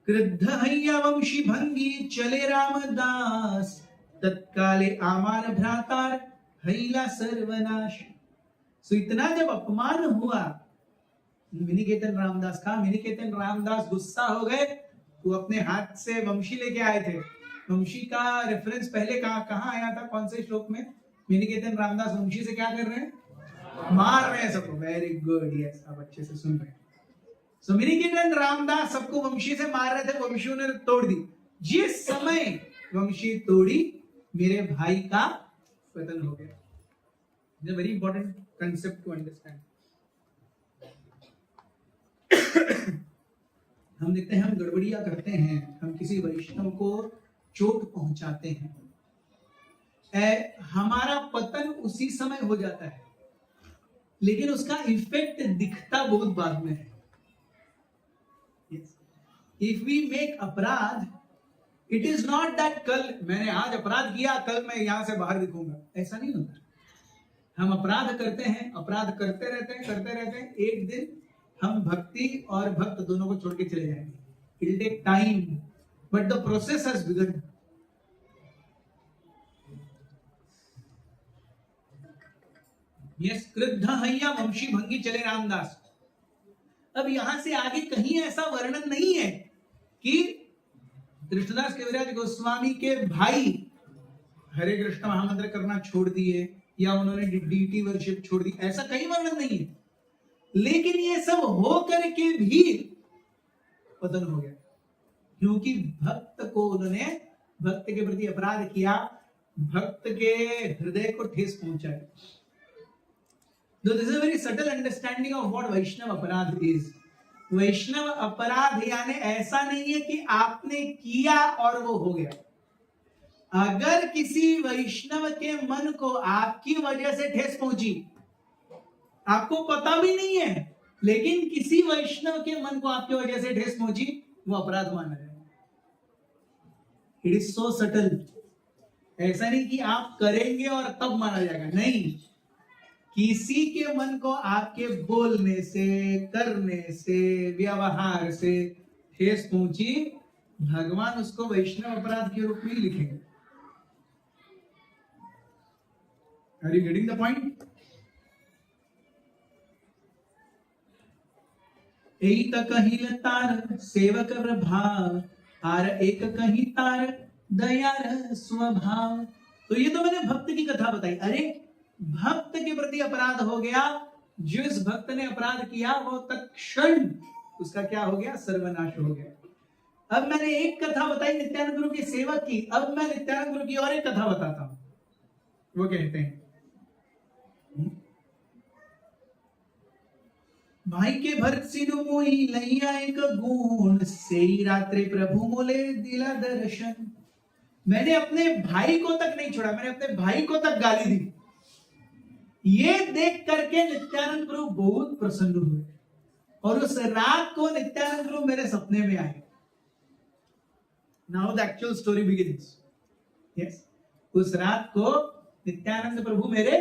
क्रुद्ध हैया वंशी भंगी चले रामदास, तत्काले आमान भ्रातार हैला सर्वनाश। सो इतना जब अपमान हुआ मिनिकेतन रामदास का, मिनिकेतन रामदास गुस्सा हो गए, वो अपने हाथ से वंशी लेके आए थे। वंशी का रेफरेंस पहले कहाँ आया था, कौन से श्लोक में? मिनिकेतन रामदास वंशी से क्या कर रहे हैं? मार रहे हैं सबको। वेरी गुड, यस, आप अच्छे से सुन रहे हैं। सो मिनिकेतन रामदास सबको वंशी से मार रहे थे, वंशियों ने तोड़ दी। जिस समय वंशी तोड़ी, मेरे भाई का पतन हो गया। Very important concept to understand. हम देखते हैं, हम गड़बड़िया करते हैं, हम किसी वैष्णव को चोट पहुंचाते हैं, हमारा पतन उसी समय हो जाता है, लेकिन उसका इफेक्ट दिखता बहुत बाद में है। इफ वी मेक अपराध, इट इज नॉट दैट कल मैंने आज अपराध किया, कल मैं यहां से बाहर दिखूंगा, ऐसा नहीं होता। हम अपराध करते हैं, अपराध करते रहते हैं, एक दिन हम भक्ति और भक्त दोनों को छोड़ के चले जाएंगे। It will take time, but the process has begun. Yes, क्रुद्ध हैया वंशी भंगी चले रामदास। अब यहां से आगे कहीं ऐसा वर्णन नहीं है कि कृष्णदास कविराज गोस्वामी के भाई हरे कृष्ण महामंत्र करना छोड़ दिए या उन्होंने डीटी वर्शिप छोड़ दी, ऐसा कहीं वर्णन नहीं है। लेकिन ये सब हो करके भी पतन हो गया, क्योंकि भक्त को उन्होंने भक्त के प्रति अपराध किया, भक्त के हृदय को ठेस पहुंचाई। This is a very subtle understanding of what Vaishnava aparadha is. वैष्णव अपराध यानी ऐसा नहीं है कि आपने किया और वो हो गया। अगर किसी वैष्णव के मन को आपकी वजह से ठेस पहुंची, आपको पता भी नहीं है, लेकिन किसी वैष्णव के मन को आपकी वजह से ठेस पहुंची, वो अपराध माना जाएगा। It is so subtle. ऐसा नहीं कि आप करेंगे और तब माना जाएगा, नहीं। किसी के मन को आपके बोलने से, करने से, व्यवहार से ठेस पहुंची, भगवान उसको वैष्णव अपराध के रूप में लिखेंगे। Are you getting the point? एक कही तार सेवक प्रभाव, आर एक कही तार दयार स्वभाव। तो ये तो मैंने भक्त की कथा बताई। अरे भक्त के प्रति अपराध हो गया, जिस भक्त ने अपराध किया वो तत्क्षण उसका क्या हो गया? सर्वनाश हो गया। अब मैंने एक कथा बताई नित्यानंद गुरु के सेवक की, अब मैं नित्यानंद गुरु की और एक कथा बताता हूं। वो कहते हैं, भाई के भरत सिनु मोई लैया एक गुण, सेई रात्रि प्रभु मोले दिला दर्शन। मैंने अपने भाई को तक नहीं छोड़ा, मैंने अपने भाई को तक गाली दी। ये देख करके नित्यानंद गुरु बहुत प्रसन्न हुए और उस रात को नित्यानंद गुरु मेरे सपने में आए। Now the actual story begins. Yes, उस रात को नित्यानंद प्रभु मेरे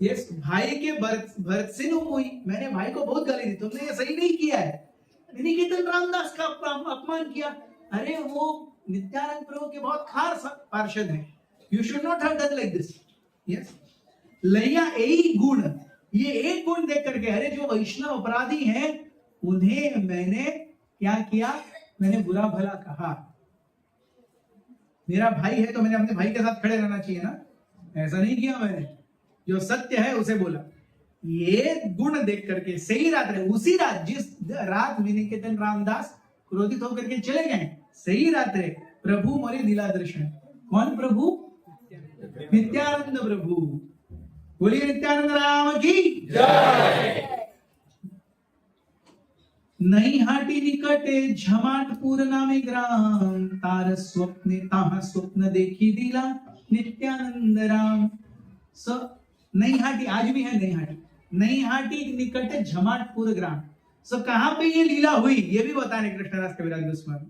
यस भाई के भरत सिनु हुई। मैंने भाई को बहुत गाली दी, तुमने ये सही नहीं किया है, निकेतन रामदास का अपमान किया। अरे वो नित्यानंद प्रभु के बहुत खास पार्षद हैं, you should not have done like this. Yes, लैया एक गुण, ये एक गुण देख करके, अरे जो वैष्णव अपराधी हैं उन्हें मैंने क्या किया? मैंने बुरा भला कहा। मेरा भाई है तो मैंने अपने भाई के साथ खड़े रहना चाहिए ना, ऐसा नहीं किया मैंने, जो सत्य है उसे बोला। ये गुण देख करके सही रात रहे, उसी रात जिस रात निकेतन रामदास क्रोधित होकर के चले गए, सही रात रहे प्रभु मोरे दिला दर्शन। कौन प्रभु? नित्यानंद प्रभु। बोलिए नित्यानंद राम की जय। नहीं हाटी निकटे झमाटपूर नामे ग्राम, तार स्वप्ने ताहा स्वप्न देखी दिला नित्यानंद राम। सो नई हाटी आज भी है, नई हाटी, नई हाटी निकट झमाटपुर ग्राम। सो कहां पे ये लीला हुई ये भी बता रहे कृष्णदास कविराज गोस्वामी।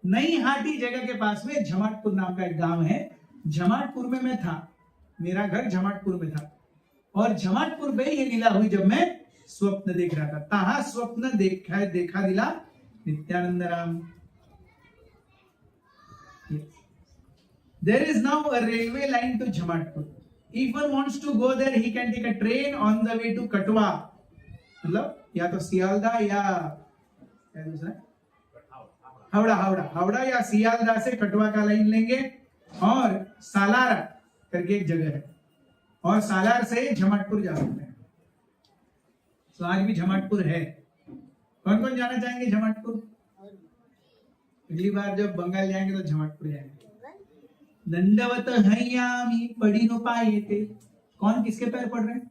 नई हाटी जगह के पास में झमाटपुर नाम का एक गांव है। झमाटपुर में मैं था, मेरा घर झमाटपुर में था, और झमाटपुर में ये लीला हुई जब मैं स्वप्न देख रहा था। ताहा स्वप्न देखा दिला Nityanand Ram. There is now a railway line to Jamatpur. If one wants to go there, he can take a train on the way to Katwa. मतलब या तो सियालदा या दूसरा हावड़ा या सियालदा से कटवा का लाइन लेंगे, और सालार करके एक जगह है, और सालार से झमाटपुर जा सकते हैं। तो आज भी झमाटपुर है। कौन कौन जाना चाहेंगे झमाटपुर? अगली बार जब बंगाल जाएंगे तो झमाटपुर जाएंगे। दंडवत हयामी पड़ी नो पाए थे। कौन किसके पैर पड़ रहे हैं?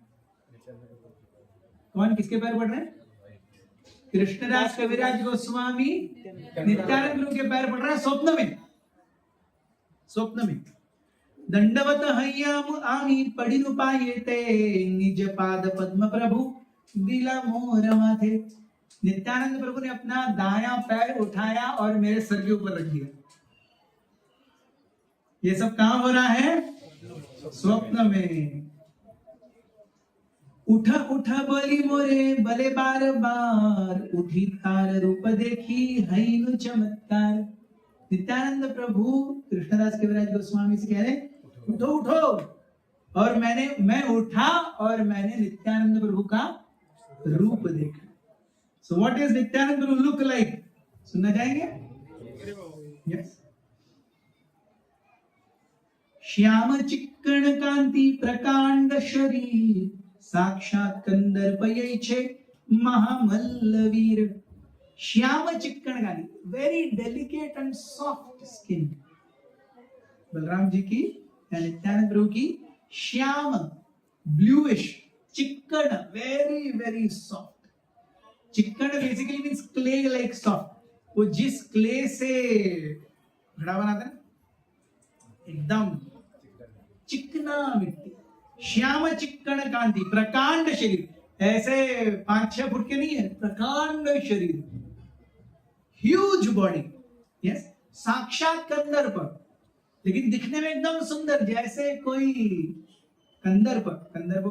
कौन किसके पैर पड़ रहे हैं? कृष्णदास कविराज गोस्वामी नित्यानंद प्रभु के पैर पड़ रहे हैं स्वप्न में। स्वप्न में दंडवत हयाम आमी पड़ी नो पाए थे, निज पाद पद्म प्रभु दिला मोर माथे। नित्यानंद प्रभु ने अपना दायां पैर उठाया और मेरे सर के ऊपर रख दिया। ये सब कहां हो रहा है? स्वप्न में। उठा उठा बोली मोरे बले बार बार, उठी तार रूप देखी हईनु चमत्कार। नित्यानंद प्रभु कृष्णदास कविराज गोस्वामी से कह रहे उठो उठो, और मैं उठा और मैंने नित्यानंद प्रभु का रूप देखा। So what is Nityanand Prabhu look like? सुनना चाहेंगे? यस। श्याम चिक्कण कांति प्रकांड शरीर, साक्षात कंदर्प छे महामल्लवीर। श्याम चिक्कण कांति, very delicate and soft skin. Balaram ji की या नित्यानंद प्रभु की श्याम ब्लूइश, चिक्कण वेरी वेरी सॉफ्ट। चिक्कण basically means clay like soft. वो जिस क्ले से घड़ा बनाते हैं एकदम चिकना मिट्टी। श्याम चिक्कण कांति प्रकांड शरीर, ऐसे 5-6 फुट के नहीं है, प्रकांड शरीर, ह्यूज बॉडी। यस। साक्षात कंदर्प, लेकिन दिखने में एकदम सुंदर, जैसे कोई कंदर्प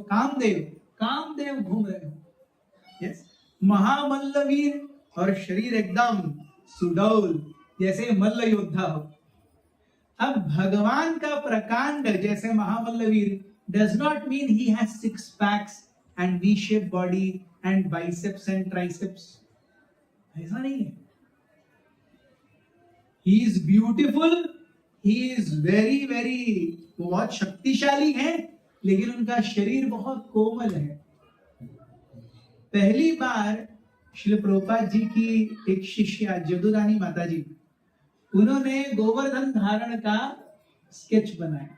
कामदेव घूम रहे हो। यस। महामल्लवीर, और शरीर एकदम सुडौल, जैसे मल्ल योद्धा हो। अब भगवान का प्रकांड जैसे महामल्लवीर does not mean he has 6 packs and V-shaped body and biceps and triceps. ऐसा नहीं है। He is beautiful, he is very very, बहुत शक्तिशाली है, लेकिन उनका शरीर बहुत कोमल है। पहली बार श्री प्रभुपाद जी की एक शिष्या जदुरानी माता जी, उन्होंने गोवर्धन धारण का स्केच बनाया,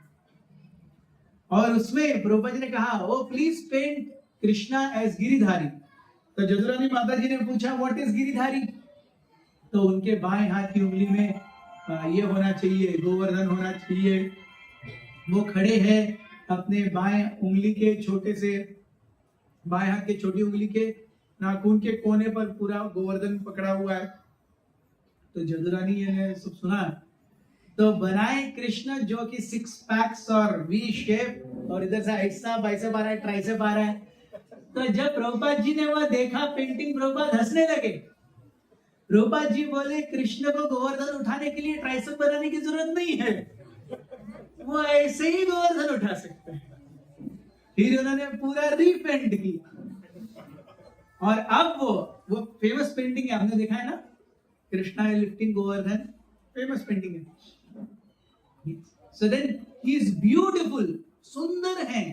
और उसमें प्रभुपाद जी ने कहा oh please paint Krishna as Giridhari. तो जदुरानी माता जी ने पूछा व्हाट इज गिरिधारी? तो उनके बाएं हाथ की उंगली में ये होना चाहिए, गोवर्धन होना चाहिए। वो खड़े हैं अपने बाएं उंगली के छोटे से, बाएं हाथ के छोटी उंगली के नाखून के कोने पर पूरा गोवर्धन पकड़ा हुआ है। तो जदुरानी ने सब सुना, तो बनाए कृष्ण जो कि 6 पैक्स और वी शेप, और इधर से ऐसा बाइसेप आ रहा है, ट्राइसेप आ रहा है। तो जब प्रभुपाद जी ने वह देखा पेंटिंग, प्रभुपाद हंसने लगे। प्रभुपाद जी बोले कृष्ण को गोवर्धन उठाने के लिए ट्राइसेप बनाने की जरूरत नहीं है, वो ऐसे ही गोवर्धन उठा सकते हैं। फिर उन्होंने पूरा रीपेंट किया, और अब वो फेमस पेंटिंग है, हमने देखा है ना, Krishna lifting Govardhan, famous painting है। So then he is beautiful, सुंदर है।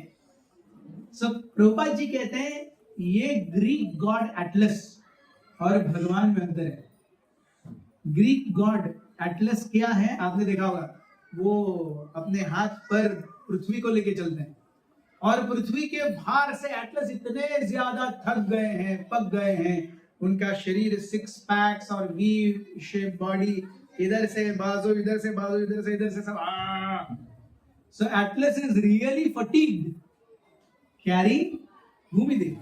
सब प्रभुपाद जी कहते हैं ये ग्रीक गॉड एटलस और भगवान में अंतर है। ग्रीक गॉड एटलस क्या है आपने देखा होगा, वो अपने हाथ पर पृथ्वी को लेके चलते हैं, और पृथ्वी के भार से एटलस इतने ज्यादा थक गए हैं, पक गए हैं, उनका शरीर 6 पैक्स और वी शेप बॉडी, इधर से बाजू, इधर से बाजू, इधर से सब so Atlas is really fatigued carrying Bhumidev.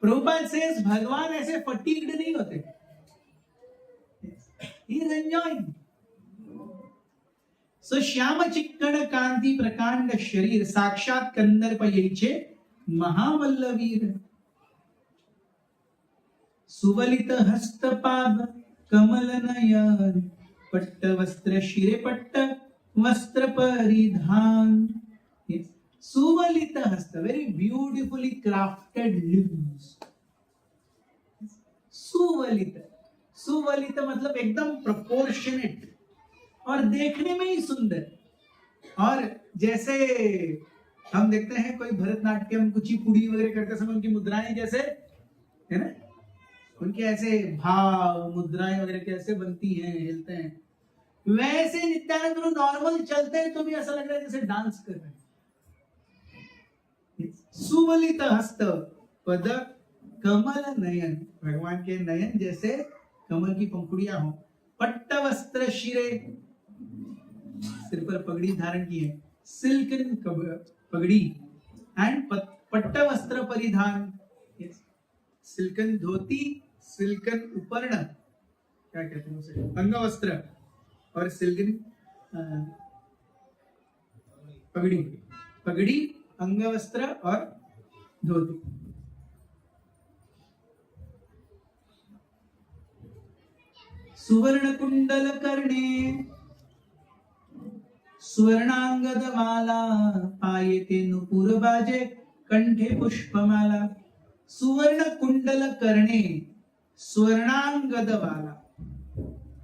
Prabhupada says भगवान ऐसे फटीग्ड नहीं होते, he is enjoying. सो श्याम चिक्कण कांती प्रकांड शरीर साक्षात कंदर्प येचे महावल्लवीर। सुवलित हस्तपाद कमल नयन पट्ट वस्त्र शिरे पट्ट वस्त्र परिधान। सुवलित हस्त, वेरी ब्यूटिफुली क्राफ्टेड लिम्स। सुवलित, सुवलित मतलब एकदम प्रोपोर्शनेट और देखने में ही सुंदर। और जैसे हम देखते हैं कोई भरतनाट्यम कुचिपुड़ी वगैरह करते समय उनकी मुद्राएं जैसे है ना, उनके ऐसे भाव मुद्राएं वगैरह कैसे बनती हैं, हिलते हैं, वैसे नित्यानंद नॉर्मल चलते हैं तो भी ऐसा लग रहा है जैसे डांस कर रहे हैं। सुवलित हस्त पद कमल नयन, भगवान के नयन जैसे कमल की पंखुड़ियां हो। पट्ट वस्त्र शिरे, सिर पर पगड़ी धारण की है, सिल्कन पगड़ी एंड पट्ट वस्त्र परिधान, सिल्कन धोती, सिल्कन उपर्ण, क्या कहते हैं उसे, अंगवस्त्र, और सिल्कन पगड़ी, पगड़ी अंगवस्त्र और धोती। सुवर्ण कुंडल कर्णे स्वर्णांगद माला पायते नुपुर बाजे कंठे पुष्पमाला। सुवर्ण कुंडल कर्णे स्वर्णांगद माला,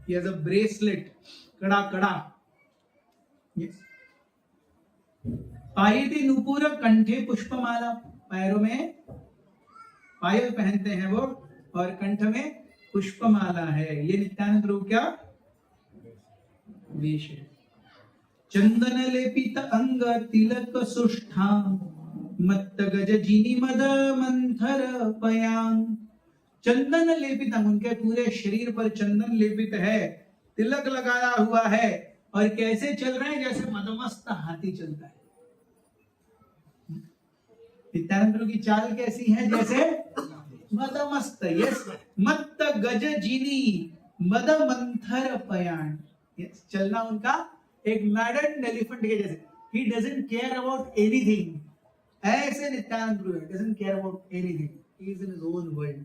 he has a bracelet, कड़ा कड़ा। yes. पायते नुपुर कंठे पुष्पमाला, पैरों में पायल पहनते हैं वो और कंठ में पुष्पमाला है। ये नित्यानंद प्रभु क्या वेश है। चंदन लेपित अंग तिलक सुष्ठा मत्त गज जिनी मद मंथर पयांग। चंदन लेपित अंग, उनके पूरे शरीर पर चंदन लेपित है, तिलक लगाया हुआ है, और कैसे चल रहे हैं जैसे मदमस्त हाथी चलता है। नित्यानंद प्रभु की चाल कैसी है, जैसे मदमस्त। यस, मत्त गज जिनी मद मंथर पयान। यस, चलना उनका एक मैडन एलिफेंट के जैसे। He doesn't care about anything, ऐसे Nityananda Prabhu doesn't care about anything, he is in his own world.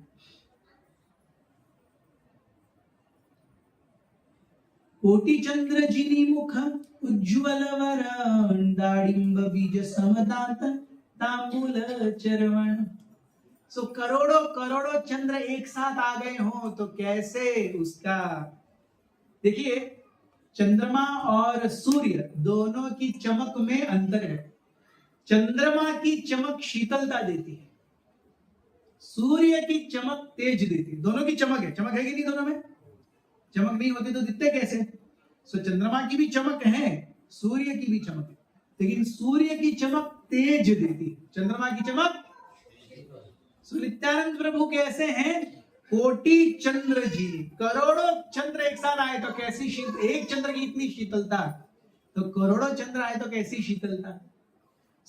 कोटि चंद्र जिनी मुख उज्ज्वल वरण दाड़िंब बीज समदांत तांबूल चरवण। सो करोड़ों करोड़ों चंद्र एक साथ आ गए हो तो कैसे उसका, देखिए चंद्रमा और सूर्य दोनों की चमक में अंतर है। चंद्रमा की चमक शीतलता देती है, सूर्य की चमक तेज देती है। दोनों की चमक है, चमक है कि नहीं, दोनों में चमक नहीं होती तो दिखते कैसे। सो चंद्रमा की भी चमक है, सूर्य की भी चमक है, लेकिन सूर्य की चमक तेज देती है, चंद्रमा की चमक। सो नित्यानंद प्रभु कैसे हैं, कोटि चंद्र जी, करोड़ों चंद्र एक साथ आए तो कैसी शीतल, एक चंद्र की इतनी शीतलता तो करोड़ों चंद्र आए तो कैसी शीतलता।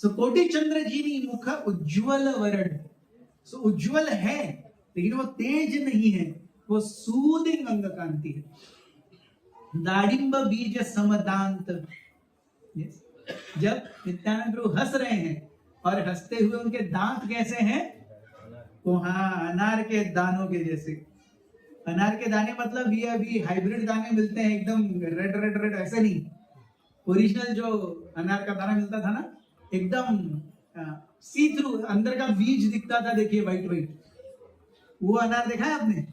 सो कोटि चंद्र जी मुख उज्ज्वल वरण। सो उज्ज्वल है लेकिन वो तेज नहीं है, वो सूदिंग अंग कांति है। दाड़िंब बीज समदांत। जब नित्यानंद प्रभु हंस रहे हैं और हंसते हुए उनके दांत कैसे हैं, वो हाँ अनार के दानों के जैसे। अनार के दाने मतलब ये अभी हाइब्रिड दाने मिलते हैं एकदम रेड रेड रेड, ऐसे नहीं। ओरिजिनल जो अनार का दाना मिलता था ना, एकदम सी थ्रू, अंदर का बीज दिखता था, देखिए व्हाइट व्हाइट, वो अनार देखा है आपने।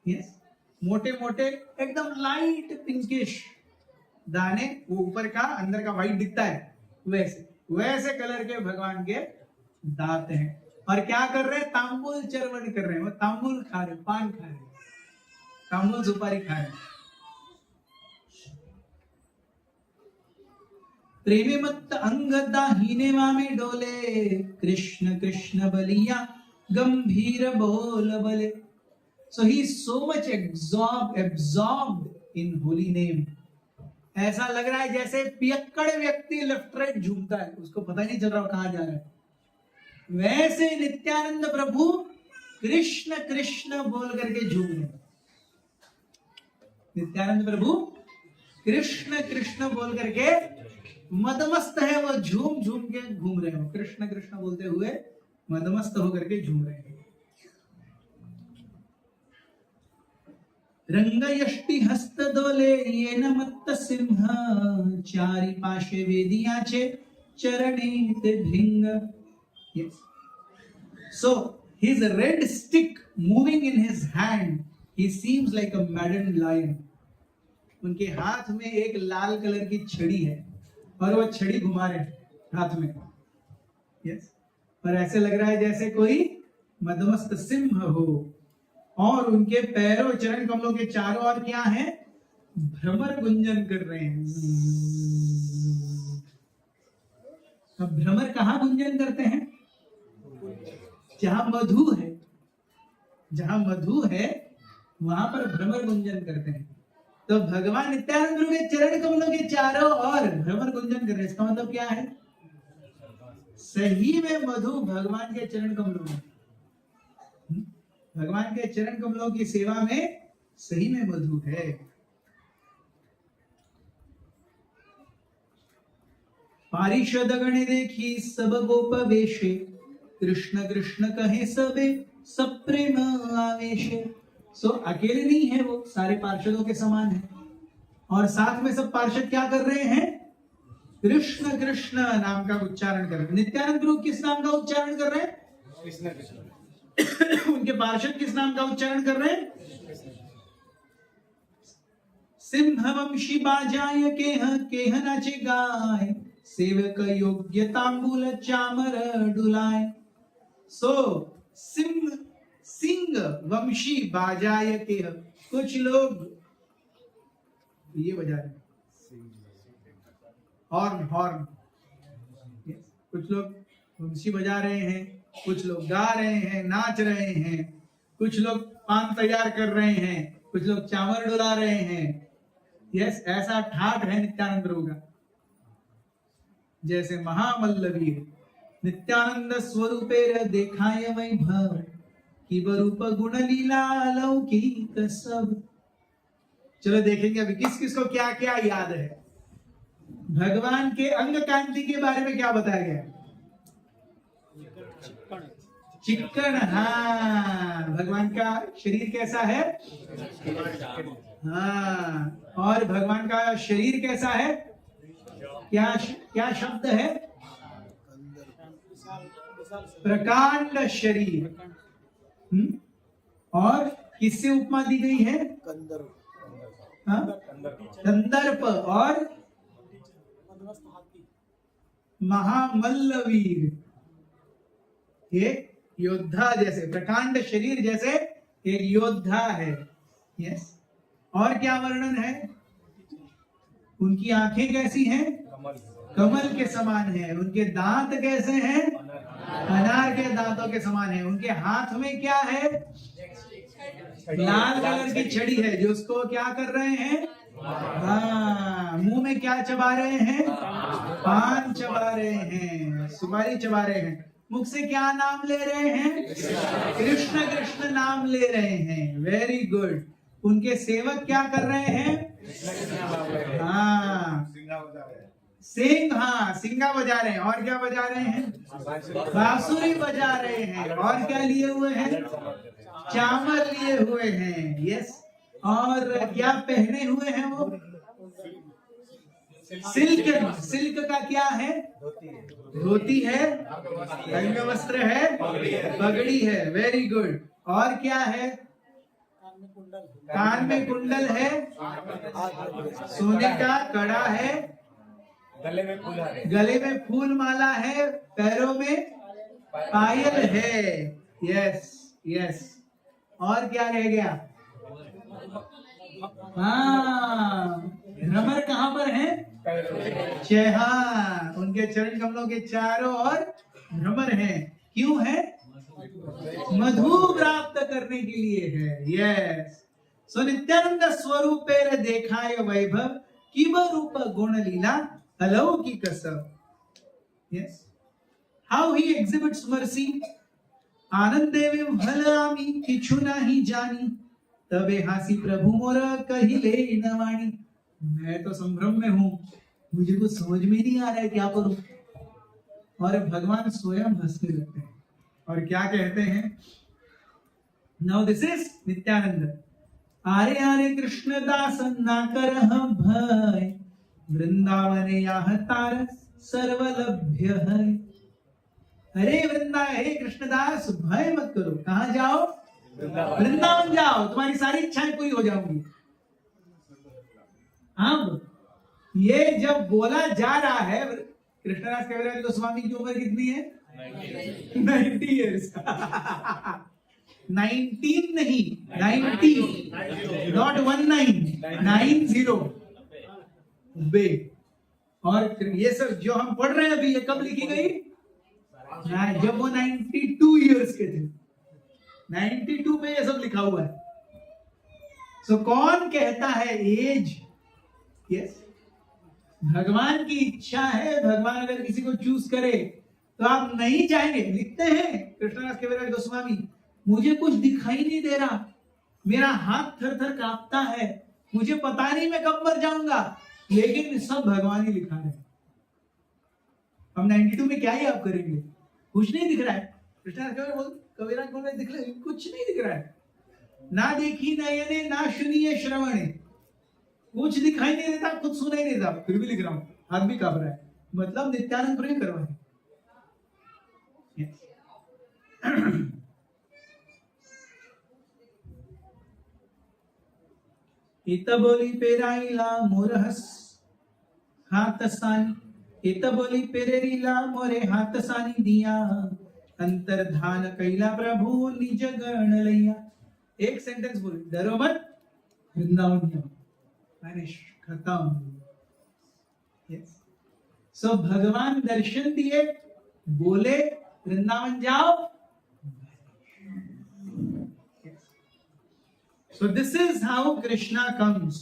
यस, मोटे मोटे एकदम लाइट पिंकिश दाने, वो ऊपर का अंदर का व्हाइट दिखता है, वैसे वैसे कलर के भगवान के दांत हैं। और क्या कर रहे हैं, तांबुल चरवण कर रहे हैं, वो तांबुल खा रहे, पान खा रहे, तांबुल सुपारी खा रहे। प्रेमे मत्त अंग दाहिने वामे डोले, कृष्ण कृष्ण बलिया गंभीर बोल बले. So he is so much absorbed in holy name. ऐसा लग रहा है जैसे पियक्कड़ व्यक्ति लेफ्ट राइट झूमता है, उसको पता नहीं चल रहा कहां जा रहा है. वैसे नित्यानंद प्रभु कृष्ण कृष्ण बोल करके झूम रहे. नित्यानंद प्रभु कृष्ण कृष्ण बोल करके मदमस्त है, वो झूम झूम के घूम रहे हो. कृष्ण कृष्ण बोलते हुए मदमस्त होकर के झूम रहे हैं. रंग यष्टि हस्त दोले ये न मत्त सिंह, चारी पाशे वेदियाचे चरणे ते भिंग. Yes. So his red stick moving in his hand, he seems like a maddened lion. उनके हाथ में एक लाल कलर की छड़ी है और वो छड़ी घुमा रहे हाथ में. Yes. पर ऐसे लग रहा है जैसे कोई मदमस्त सिंह हो. और उनके पैरों चरण कमलों के चारों ओर क्या है? भ्रमर गुंजन कर रहे हैं. अब भ्रमर कहाँ गुंजन करते हैं? जहां मधु है, जहां मधु है वहां पर भ्रमर गुंजन करते हैं. तो भगवान नित्यानंद के चरण कमलों के चारों ओर भ्रमर गुंजन कर रहे हैं. इसका मतलब क्या है? सही में मधु भगवान के चरण कमलों में, भगवान के चरण कमलों की सेवा में सही में मधु है. पारिषद गण देखी सब गोप वेशे, कृष्ण कृष्ण कहे सबे सब प्रेम आवेशे. सो अकेले नहीं है वो, सारे पार्षदों के समान है. और साथ में सब पार्षद क्या कर रहे हैं? कृष्ण कृष्ण नाम का उच्चारण कर रहे हैं. नित्यानंद प्रभु किस नाम का उच्चारण कर रहे हैं? कृष्ण कृष्ण. उनके पार्षद किस नाम का उच्चारण कर रहे हैं? सिंह वंशी बाजाय केह नाचे गाय, सेवक योग्य तांबूल चामर डुलाए. सो सिंह वंशी बाजाय केह, कुछ लोग ये बजा रहे हैं हॉर्न हॉर्न. कुछ लोग वंशी बजा रहे हैं, कुछ लोग गा रहे हैं, नाच रहे हैं, कुछ लोग पान तैयार कर रहे हैं, कुछ लोग चावल डुला रहे हैं. यस, ऐसा ठाठ है नित्यानंद प्रभु का. जैसे महामल्लवीर नित्यानंद स्वरूपे देखाय वैभव, की रूप गुण लीला लौकिक सब. चलो देखेंगे अभी किस किस को क्या क्या याद है. भगवान के अंग कांति के बारे में क्या बताया गया? चिक्कण. हाँ, भगवान का शरीर कैसा है? हाँ, और भगवान का शरीर कैसा है? क्या क्या शब्द है? प्रकांड शरीर. और किससे उपमा दी गई है? कंदर्प. और महामल्लवीर, एक योद्धा जैसे, प्रकांड शरीर जैसे एक योद्धा है. यस. और क्या वर्णन है? उनकी आंखें कैसी हैं? कमल के समान है. उनके दांत कैसे हैं? अनार के दांतों के समान है. उनके हाथ में क्या है? लाल कलर की छड़ी है, जो उसको क्या कर रहे हैं? हाँ. मुंह में क्या चबा रहे हैं? पान चबा रहे हैं, सुपारी चबा रहे हैं. मुख से क्या नाम ले रहे हैं? कृष्ण कृष्ण नाम ले रहे हैं. Very good. उनके सेवक क्या कर रहे हैं? हाँ, सिंह. हाँ, सिंगा बजा रहे हैं. और क्या बजा रहे हैं? बांसुरी बजा रहे हैं. और क्या लिए हुए हैं? चामर लिए हुए हैं. यस. और क्या पहने हुए हैं वो? सिल्क. सिल्क का क्या है? धोती है, अंग वस्त्र है, पगड़ी है. Very good. और क्या है? कान में कुंडल है, सोने का कड़ा है, गले में फूल माला है, पैरों में पायल है. Yes yes. और क्या रह गया? हाँ, भ्रमर कहाँ पर है? हाँ, उनके चरण कमलों के चारों ओर भ्रमर है। क्यों है? मधु प्राप्त करने के लिए है। यस। सो नित्यानंद स्वरूपेर देखाय वैभव किम रूप गुण लीला अलौकिक सब। Yes. How he exhibits mercy. आनंदे में भलरामी किछु नहीं जानी, तबे हासी प्रभु मोर कहिले न वाणी। मैं तो संभ्रम में हूं, मुझे कुछ समझ में नहीं आ रहा है, क्या करूं। और भगवान स्वयं हंसने लगते हैं और क्या कहते हैं? Now this is Nityananda. आरे आरे कृष्ण दास ना करह भय, वृंदावन याह तार सर्वलभ्य है। अरे वृंदा, हे कृष्णदास भय मत करो। कहां जाओ? वृंदावन जाओ, तुम्हारी सारी इच्छाएं पूरी हो जाऊंगी। अब ये जब बोला जा रहा है, कृष्णदास कविराज गोस्वामी की उम्र कितनी है? 90 इयर्स। 19 नहीं, 90, नॉट 19, 90 बे। और ये सब जो हम पढ़ रहे हैं अभी, ये कब लिखी गई? जब वो 92 इयर्स के थे। 92 में ये सब लिखा हुआ है। सो कौन कहता है एज? यस, भगवान की इच्छा है। भगवान अगर किसी को चूज करे तो आप नहीं चाहेंगे। लिखते हैं कृष्णदास कविराज गोस्वामी, मुझे कुछ दिखाई नहीं दे रहा, मेरा हाथ थर थर कांपता है, मुझे पता नहीं मैं कब मर जाऊंगा, लेकिन सब भगवान ही लिखा है। हम 92 में क्या ही आप करेंगे? कुछ नहीं दिख रहा है। कृष्णदास कविराज बोल रहे दिख रहे, कुछ नहीं दिख रहा है। ना देखी नयने ना सुनिए श्रवणे, कुछ दिखाई नहीं देता, कुछ सुनाई नहीं देता, फिर भी लिख रहा हूं, हाथ भी कांप रहा है। मतलब नित्यानंद प्रेम करवा है। इत बोली पेराइला मोरहस हाथ सानी, इत बोली पेरेरीला मोरे हाथ सानी दिया, अंतर्धान कैला प्रभु निज गण लैया। एक सेंटेंस बोले, डरो मत, वृंदावन जाओ, खत्म। यस। सो भगवान दर्शन दिए, बोले वृंदावन जाओ। So this is how Krishna comes.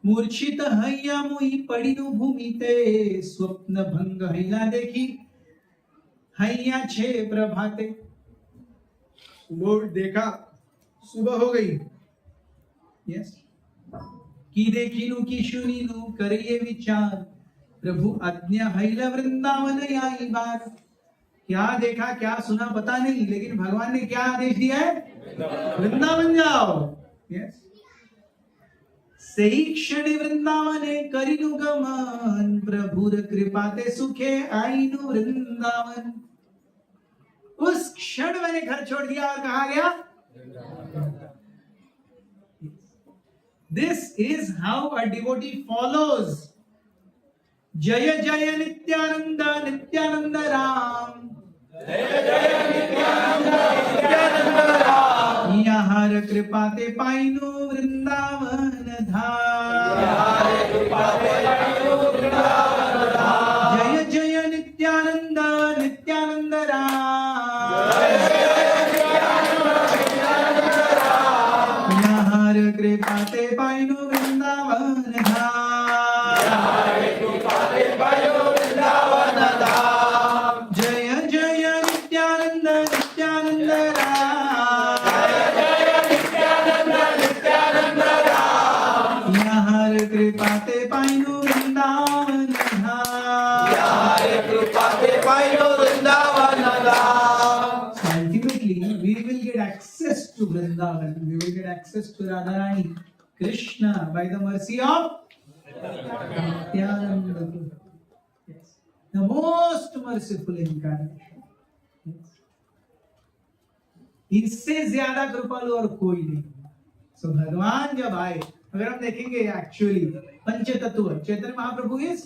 मूर्छित हैया मुई पड़िनु भूमि ते, स्वप्न भंग हैला देखी हैया छे प्रभाते। सुबह देखा, सुबह हो गई। यस। की देखिनु की सुनीनु करिए विचार, प्रभु आज्ञा हैला वृंदावन आई बार। क्या देखा क्या सुना पता नहीं, लेकिन भगवान ने क्या आदेश दिया है? वृंदावन जाओ। यस। सही क्षण वृंदावने करिनु गमन, प्रभुर कृपाते सुखे आईनु वृंदावन। उस क्षण मैंने घर छोड़ दिया और कहा गया? This is how a devotee follows. जय जय नित्यानंद नित्यानंद राम, जय जय नित्यानंद नित्यानंद राम। यहाँ कृपाते पाइनु वृंदावन धाम, जय जय नित्यानंद नित्यानंद राम, कृपाते पाइनु वृंदावन धाम, जय जय नित्यानंद नित्यानंद राम, यहाँ कृपाते पाइनु वृंदावन धाम। Ultimately, we will get access to Vrindavan. We will get access to Radharani, Krishna, by the mercy of Nityananda. Yes. The most merciful incarnation. Yes. इससे ज्यादा कृपालु और कोई नहीं। So भगवान जब आए, अगर हम देखेंगे actually Pancha Tattva, Chaitanya Mahaprabhu is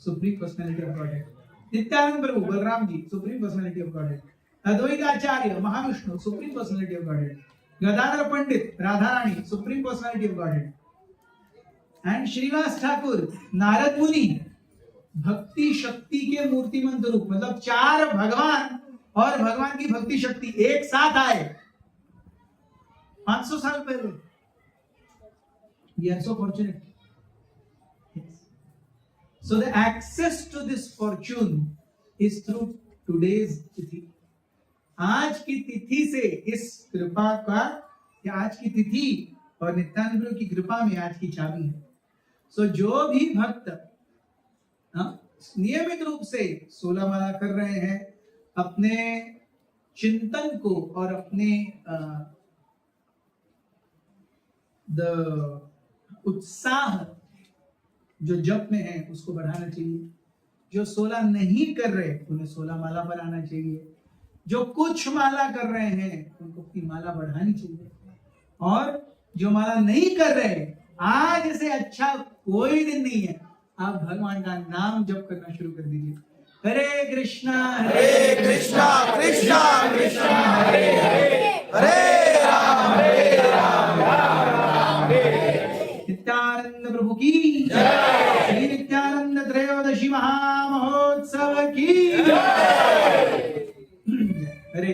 supreme personality of Godhead, Nityananda Prabhu Balaram ji supreme personality of Godhead, Advaita Acharya Mahavishnu supreme personality of Godhead, Gadadhar Pandit Radha Rani supreme personality of Godhead. And Srinivas Thakur Narad Muni भक्ति शक्ति के मूर्तिमंत रूप, मतलब 4 भगवान और भगवान की भक्ति शक्ति एक साथ आए 500 साल पहले। We are so fortunate. Yes. So the access to this fortune is through today's तिथि। आज की तिथि से इस कृपा का, या आज की तिथि और नित्यानंद प्रभु की कृपा में आज की चाबी है। सो जो भी भक्त नियमित रूप से 16 माला कर रहे हैं, अपने चिंतन को और अपने उत्साह जो जप में है उसको बढ़ाना चाहिए। जो 16 नहीं कर रहे उन्हें 16 माला पर आना चाहिए। जो कुछ माला कर रहे हैं उनको अपनी माला बढ़ानी चाहिए। और जो माला नहीं कर रहे, आज से अच्छा कोई दिन नहीं है, आप भगवान का नाम जप करना शुरू कर दीजिए। हरे कृष्णा कृष्णा कृष्णा हरे हरे, हरे राम राम नित्यानंद प्रभु की जय। श्री नित्यानंद त्रयोदशी महामहोत्सव की जय। हरे